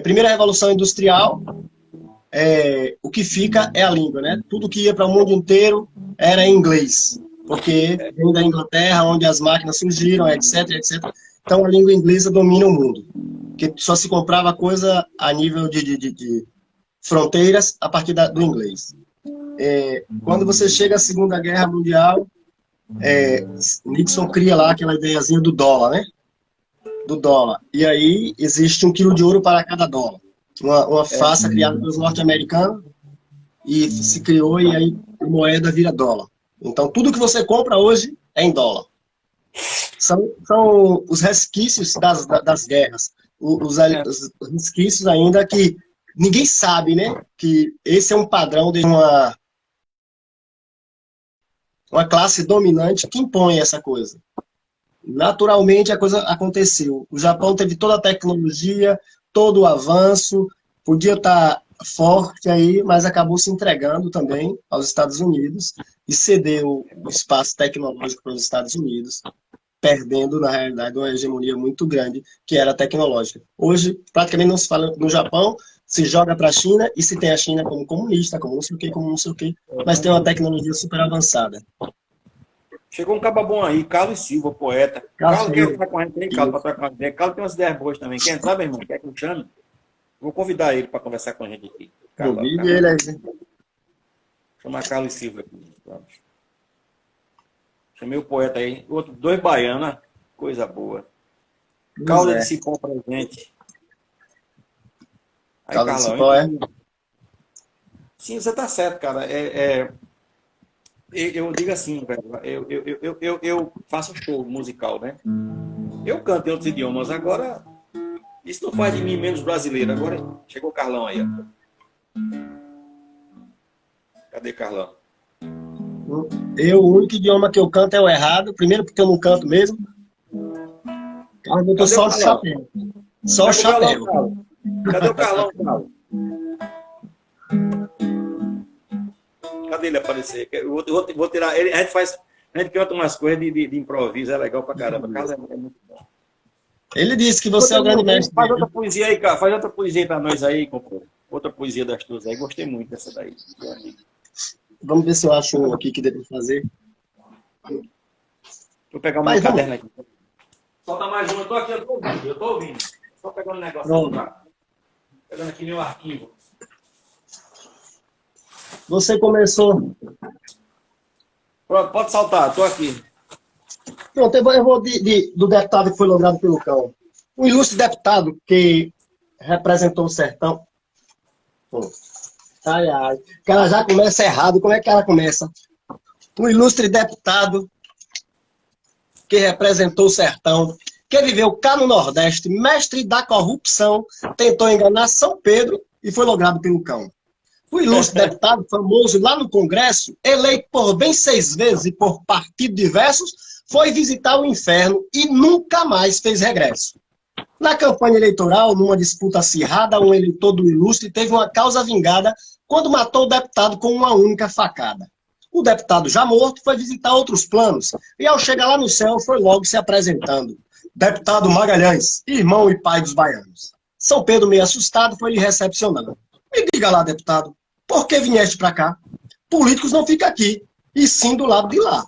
Speaker 2: Primeira Revolução Industrial, o que fica é a língua, né? Tudo que ia para o mundo inteiro era em inglês, porque vem da Inglaterra, onde as máquinas surgiram, etc, etc. Então a língua inglesa domina o mundo, que só se comprava coisa a nível de fronteiras a partir do inglês. Quando você chega à Segunda Guerra Mundial, Nixon cria lá aquela ideiazinha do dólar, né? Do dólar. E aí existe 1 quilo de ouro para cada dólar. Uma farsa criada pelos norte-americanos e se criou e aí a moeda vira dólar. Então tudo que você compra hoje é em dólar. São os resquícios das guerras. Os resquícios ainda que ninguém sabe, né? Que esse é um padrão de uma classe dominante que impõe essa coisa. Naturalmente a coisa aconteceu. O Japão teve toda a tecnologia, todo o avanço, podia estar forte aí, mas acabou se entregando também aos Estados Unidos e cedeu o espaço tecnológico para os Estados Unidos, perdendo, na realidade, uma hegemonia muito grande, que era tecnológica. Hoje, praticamente não se fala no Japão, se joga para a China, e se tem a China como comunista, como não sei o quê, como não sei o quê, mas tem uma tecnologia super avançada.
Speaker 1: Chegou um caba bom aí, Carlos Silva, poeta. Carlos quer entrar com a gente, tem Carlos para trocar uma ideia. Carlos tem umas ideias boas também. Quer entrar, meu irmão? Quer que eu chame? Vou convidar ele para conversar com a gente aqui.
Speaker 2: Convide ele aí.
Speaker 1: Chamar Carlos Silva aqui. Chamei o poeta aí. Outro, 2 baianos, coisa boa. Calda de cipó pra gente. Aí,
Speaker 2: Calda de
Speaker 1: Carlão,
Speaker 2: cipó, é?
Speaker 1: Sim, você tá certo, cara. Eu digo assim, velho, eu faço show musical, né? Eu canto em outros idiomas. Agora, isso não faz de mim menos brasileiro. Agora, chegou o Carlão aí, ó. Cadê Carlão?
Speaker 2: O único idioma que eu canto é o errado. Primeiro porque eu não canto mesmo. Eu botou só o chapéu. Só o chapéu.
Speaker 1: Cadê o Carlão, Carlos? Cadê ele aparecer? Eu vou tirar ele. A gente canta umas coisas de improviso, é legal pra caramba. Carlos é muito bom.
Speaker 2: Ele disse que você é o grande mestre.
Speaker 1: Faz outra poesia aí, cara. Faz outra poesia pra nós aí, companheiro. Outra poesia das tuas aí. Gostei muito dessa daí, meu amigo.
Speaker 2: Vamos ver se eu acho um aqui que dê pra fazer.
Speaker 1: Vou pegar o meu caderno aqui. Solta mais uma. Eu tô ouvindo. Só pegando um negócio. Tá? Pegando aqui meu arquivo.
Speaker 2: Você começou.
Speaker 1: Pronto, pode saltar, tô aqui.
Speaker 2: Pronto, eu vou do deputado que foi logrado pelo cão. Um ilustre deputado que representou o sertão. Ai, ai. O cara já começa errado. Como é que ela começa? Um ilustre deputado que representou o sertão, que viveu cá no Nordeste, mestre da corrupção, tentou enganar São Pedro e foi logrado pelo cão. O ilustre deputado, famoso lá no Congresso, eleito por bem 6 vezes e por partidos diversos, foi visitar o inferno e nunca mais fez regresso. Na campanha eleitoral, numa disputa acirrada, um eleitor do ilustre teve uma causa vingada quando matou o deputado com uma única facada. O deputado, já morto, foi visitar outros planos e, ao chegar lá no céu, foi logo se apresentando. Deputado Magalhães, irmão e pai dos baianos. São Pedro, meio assustado, foi lhe recepcionando. Me diga lá, deputado, por que vieste para cá? Políticos não ficam aqui, e sim do lado de lá.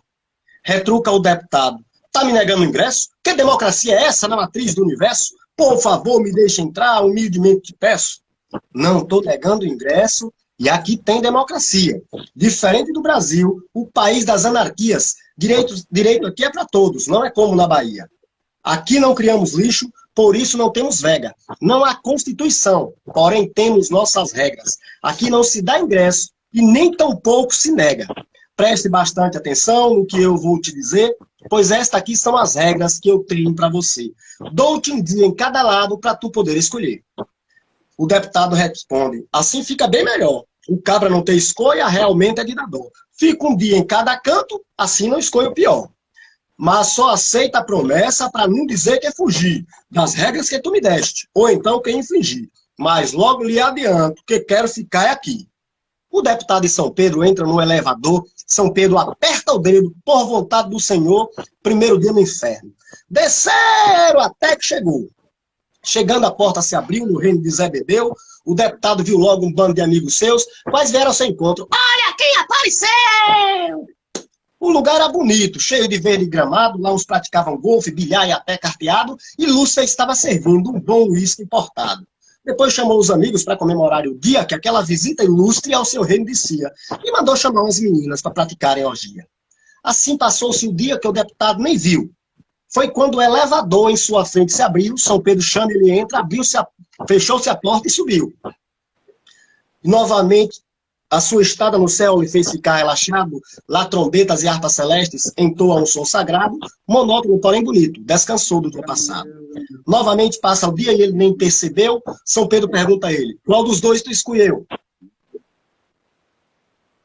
Speaker 2: Retruca o deputado. Tá me negando o ingresso? Que democracia é essa na matriz do universo? Por favor, me deixe entrar, humildemente te peço. Não estou negando o ingresso, e aqui tem democracia. Diferente do Brasil, o país das anarquias, direito aqui é para todos, não é como na Bahia. Aqui não criamos lixo, por isso não temos vega. Não há Constituição, porém temos nossas regras. Aqui não se dá ingresso e nem tampouco se nega. Preste bastante atenção no que eu vou te dizer, pois estas aqui são as regras que eu tenho para você. Dou-te um dia em cada lado para tu poder escolher. O deputado responde, assim fica bem melhor. O cabra não ter escolha realmente é de dar dó. Fica um dia em cada canto, assim não escolho o pior. Mas só aceita a promessa para não dizer que é fugir das regras que tu me deste, ou então que infringir. Mas logo lhe adianto que quero ficar aqui. O deputado de São Pedro entra no elevador, São Pedro aperta o dedo, por vontade do Senhor, primeiro dia no inferno. Desceram até que chegou. Chegando, a porta se abriu no reino de Zebedeu, o deputado viu logo um bando de amigos seus, quais vieram ao seu encontro. Olha quem apareceu! O lugar era bonito, cheio de verde gramado, lá uns praticavam golfe, bilhar e até carteado, e Lúcia estava servindo um bom uísque importado. Depois chamou os amigos para comemorar o dia que aquela visita ilustre ao seu reino descia, e mandou chamar umas meninas para praticarem orgia. Assim passou-se o dia que o deputado nem viu. Foi quando o elevador em sua frente se abriu, São Pedro chama, ele entra, fechou-se a porta e subiu. Novamente, a sua estada no céu lhe fez ficar relaxado, lá trombetas e harpas celestes entoam um som sagrado, monótono, porém bonito, descansou do dia passado. Novamente passa o dia e ele nem percebeu, São Pedro pergunta a ele, qual dos dois tu escolheu?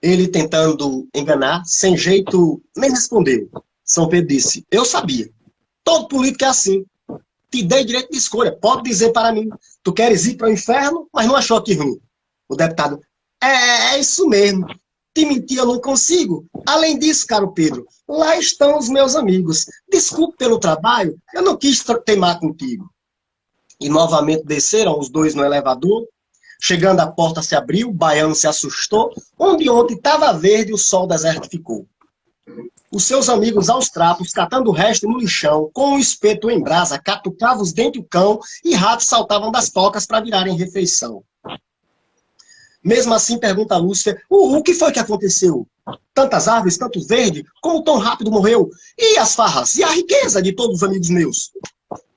Speaker 2: Ele tentando enganar, sem jeito, nem respondeu. São Pedro disse, eu sabia, todo político é assim, te dei direito de escolha, pode dizer para mim, tu queres ir para o inferno, mas não achou aqui ruim. O deputado, é isso mesmo. Te mentir eu não consigo. Além disso, caro Pedro, lá estão os meus amigos. Desculpe pelo trabalho, eu não quis teimar contigo. E novamente desceram os dois no elevador. Chegando, a porta se abriu, o baiano se assustou. Onde ontem estava verde, o sol desertificou. Os seus amigos aos trapos, catando o resto no lixão, com um espeto em brasa, catucavam os dentes do cão e ratos saltavam das tocas para virarem refeição. Mesmo assim, pergunta a Lúcifer, o que foi que aconteceu? Tantas árvores, tanto verde, como tão rápido morreu? E as farras? E a riqueza de todos os amigos meus?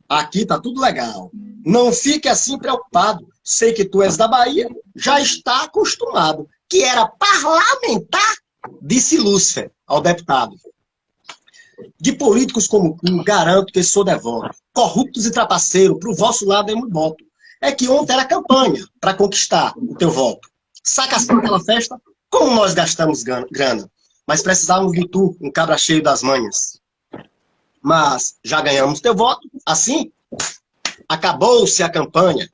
Speaker 2: Aqui tá tudo legal. Não fique assim preocupado. Sei que tu és da Bahia, já está acostumado. Que era parlamentar, disse Lúcifer ao deputado. De políticos como tu, garanto que sou devoto. Corruptos e trapaceiros, pro vosso lado é muito voto. É que ontem era campanha para conquistar o teu voto. Saca assim aquela festa, como nós gastamos grana. Mas precisávamos de tu, um cabra cheio das manhas. Mas já ganhamos teu voto, assim, acabou-se a campanha.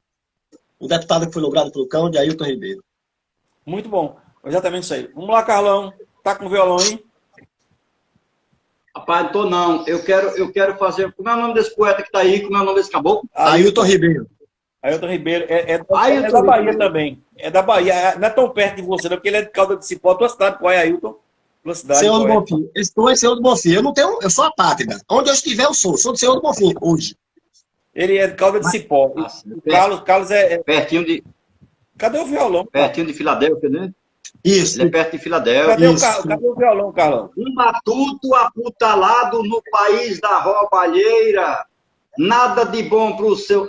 Speaker 2: O deputado que foi logrado pelo cão de Ailton Ribeiro.
Speaker 1: Muito bom, exatamente isso aí. Vamos lá, Carlão, tá com o violão aí?
Speaker 3: Rapaz, não tô não. Eu quero fazer... Como é o nome desse poeta que tá aí? Como é o nome desse caboclo?
Speaker 2: Ailton Ribeiro.
Speaker 1: Ailton Ribeiro é da Bahia também. É da Bahia. Não é tão perto de você, não, porque ele é de Caldas de Cipó. Tua cidade, qual é, Ailton? Tua cidade,
Speaker 2: Senhor do Bonfim. Estou em Senhor do Bonfim. Eu sou apátrida. Onde eu estiver, eu sou. Sou do Senhor do Bonfim, hoje.
Speaker 1: Ele é de Caldas de Cipó. O Carlos é...
Speaker 3: Pertinho de...
Speaker 1: Cadê o violão?
Speaker 3: Pertinho de Filadélfia, né?
Speaker 2: Isso.
Speaker 3: Ele é perto de Filadélfia.
Speaker 1: Cadê o violão, Carlão?
Speaker 3: Um matuto aputalado no país da roubalheira. Nada de bom pro seu...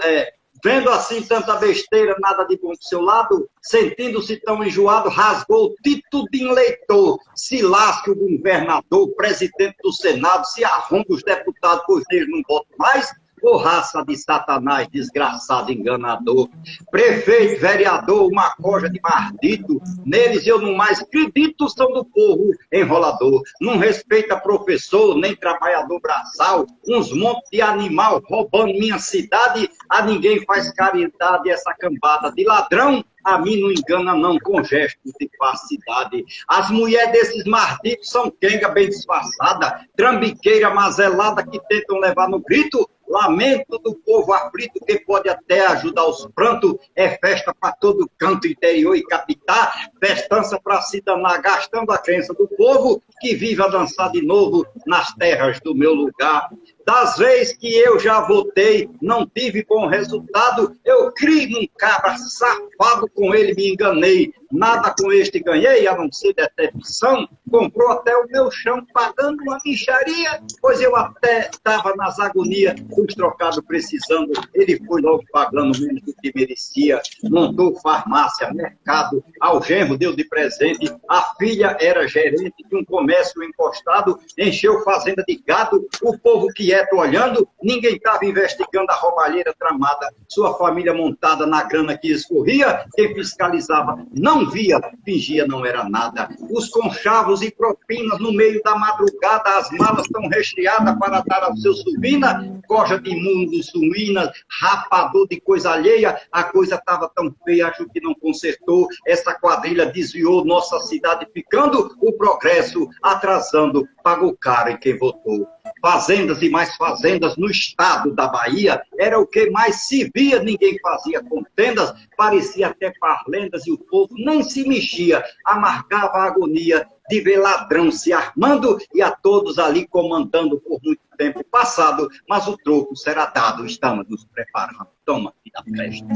Speaker 3: Vendo assim tanta besteira, nada de bom pro seu lado, sentindo-se tão enjoado, rasgou o título de eleitor. Se lasque o governador, o presidente do Senado, se arromba os deputados, pois eles não votam mais. Ô raça de Satanás, desgraçado, enganador. Prefeito, vereador, uma coja de mardito. Neles eu não mais acredito, são do povo enrolador. Não respeita professor, nem trabalhador braçal. Uns montes de animal roubando minha cidade. A ninguém faz caridade essa cambada de ladrão. A mim não engana não, com gestos de falsidade. As mulheres desses marditos são quenga bem disfarçada, trambiqueira mazelada que tentam levar no grito. Lamento do povo aflito, que pode até ajudar os prantos. É festa para todo canto, interior e capital. Festança para se danar, gastando a crença do povo, que vive a dançar de novo nas terras do meu lugar. Das vezes que eu já votei, não tive bom resultado. Eu criei num cabra safado, com ele me enganei. Nada com este ganhei, a não ser decepção. Comprou até o meu chão, pagando uma mixaria, pois eu até estava nas agonias, os trocados precisando. Ele foi logo pagando menos do que merecia. Montou farmácia, mercado, ao genro deu de presente. A filha era gerente de um comércio encostado, encheu fazenda de gado. O povo quieto olhando, ninguém estava investigando a roubalheira tramada. Sua família montada na grana que escorria, quem fiscalizava não via, fingia não era nada. Os conchavos e propinas no meio da madrugada, as malas tão recheadas para dar ao seu subina, coja de imundo, suínas, rapador de coisa alheia, a coisa estava tão feia, acho que não consertou. Essa quadrilha desviou nossa cidade, ficando o progresso atrasando, pagou caro em quem votou. Fazendas e mais fazendas no estado da Bahia, era o que mais se via, ninguém fazia contendas, parecia até parlendas e o povo nem se mexia, amargava a agonia de ver ladrão se armando e a todos ali comandando por muito tempo passado, mas o troco será dado, estamos nos preparando. Toma, vida presta.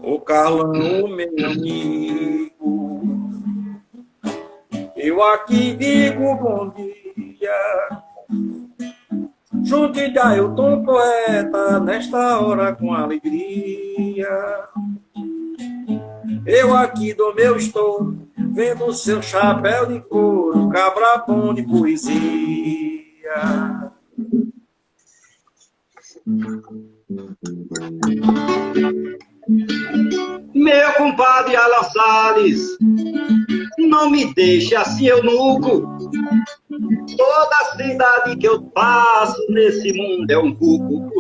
Speaker 1: Ô Carlão, meu amigo,
Speaker 4: Eu aqui digo bom dia. Junte de Ailton poeta, nesta hora com alegria. Eu aqui do meu estou, vendo o seu chapéu de couro, cabra bom de poesia.
Speaker 3: Meu compadre Alan Salles, não me deixe assim eunuco. Toda cidade que eu passo nesse mundo é um cuco.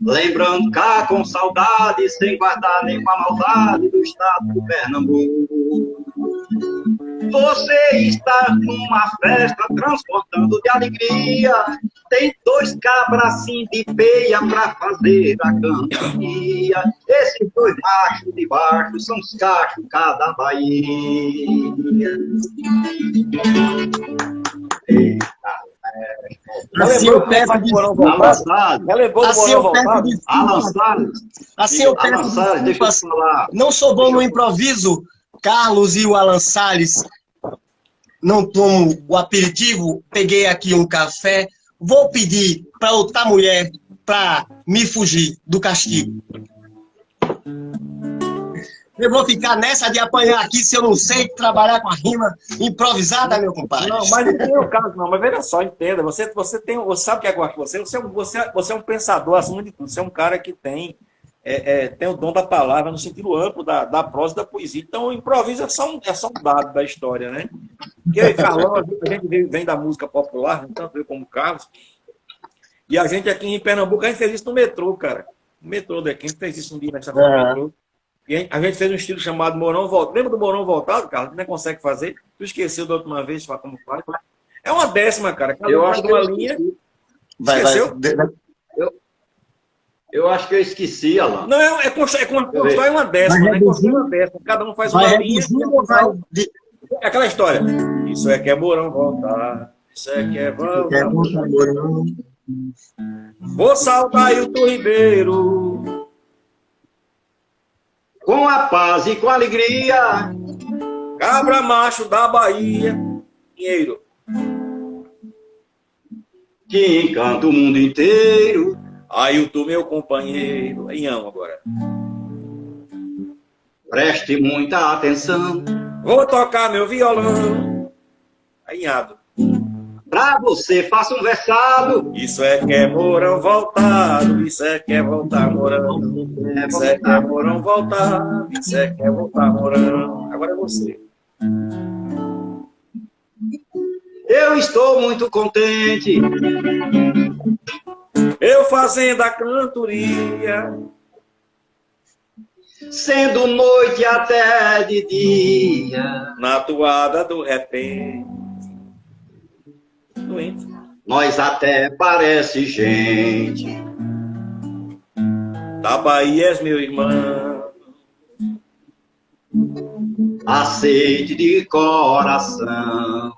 Speaker 3: Lembrando cá com saudade, sem guardar nenhuma maldade do estado do Pernambuco. Você está numa festa transportando de alegria. Tem 2 cabras assim de peia pra fazer a cantoria. Esses 2 machos de baixo são os cachos cada Bahia. Eita.
Speaker 2: Assim eu peço de Assim eu peço desculpas. Não sou bom no improviso, Carlos e o Alan Salles. Não tomo o aperitivo, peguei aqui um café. Vou pedir para outra mulher para me fugir do castigo. Eu vou ficar nessa de apanhar aqui se eu não sei trabalhar com a rima improvisada, meu compadre.
Speaker 4: Não, mas não tem o caso, não. Mas veja só, entenda. Você sabe o que é que eu gosto de você? Você é um pensador acima de tudo. Você é um cara que tem o dom da palavra no sentido amplo da prosa e da poesia. Então, o improviso é só um dado da história, né? Porque eu e Carlão, a gente vem da música popular, tanto eu como o Carlos. E a gente aqui em Pernambuco, a gente fez isso no metrô, cara. No metrô daqui, a gente fez isso um dia na estação do metrô. E a gente fez um estilo chamado Mourão Voltado. Lembra do Mourão Voltado, cara? Tu não consegue fazer. Tu esqueceu da última vez, como faz. É uma décima, cara.
Speaker 3: Eu acho que
Speaker 4: uma linha.
Speaker 3: Esqueceu? Eu acho que eu esqueci, Alan.
Speaker 4: Não, constrói uma décima, né? Constrói uma décima. Cada um faz uma linha. É aquela história. Isso é que é Mourão Voltado. Isso é que é Mourão. Vou saltar Ailton Ribeiro.
Speaker 3: Com a paz e com a alegria.
Speaker 4: Cabra macho da Bahia. Pinheiro.
Speaker 3: Que encanta o mundo inteiro.
Speaker 4: Ailton, meu companheiro. Em amo agora.
Speaker 3: Preste muita atenção.
Speaker 4: Vou tocar meu violão. Alinhado.
Speaker 3: Pra você faça um versado.
Speaker 4: Isso é que é Mourão voltado. Isso é que é voltar Mourão. Isso é que é Mourão voltado. Isso é que é voltar Mourão. Agora é você.
Speaker 3: Eu estou muito contente.
Speaker 4: Eu fazendo a cantoria.
Speaker 3: Sendo noite até de dia.
Speaker 4: Na toada do repente. Doente.
Speaker 3: Nós até parece gente.
Speaker 4: Da Bahia és meu irmão.
Speaker 3: Aceite de coração.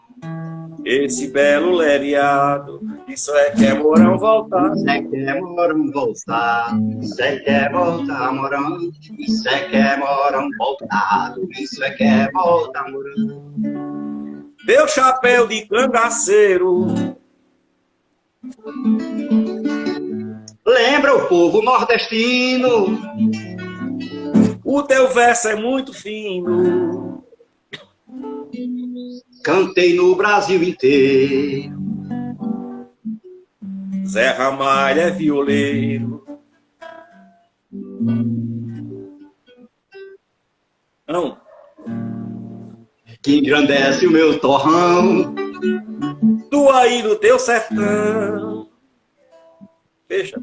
Speaker 4: Esse belo lereado. Isso é que é Mourão voltar.
Speaker 3: Isso é que é Mourão voltar. Isso é que é voltar, Mourão. Isso é que é Mourão voltado. Isso é que é voltar, Mourão.
Speaker 4: Teu chapéu de cangaceiro.
Speaker 3: Lembra o povo nordestino.
Speaker 4: O teu verso é muito fino.
Speaker 3: Cantei no Brasil inteiro.
Speaker 4: Zé Ramalho é violeiro. Não.
Speaker 3: Que engrandece o meu torrão.
Speaker 4: Tu aí do teu sertão. Fecha.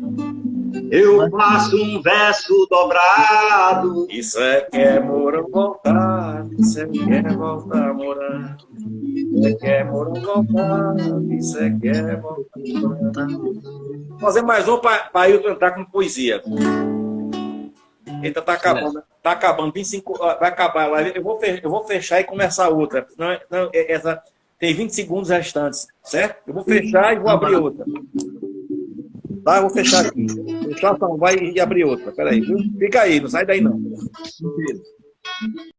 Speaker 3: Eu faço um verso dobrado.
Speaker 4: Isso é que é Mourão voltado. Isso é que é voltar Mourão. Isso é que é Mourão voltado. Isso é que é voltar Mourão. Vou fazer mais um para eu cantar com poesia. Eita, tá acabando. Tá acabando. 25, vai acabar a live. Eu vou fechar e começar outra. Essa tem 20 segundos restantes, certo? Eu vou fechar e vou abrir outra. Tá, eu vou fechar aqui. Fechar, então, vai e abrir outra. Peraí, viu? Fica aí, não sai daí não.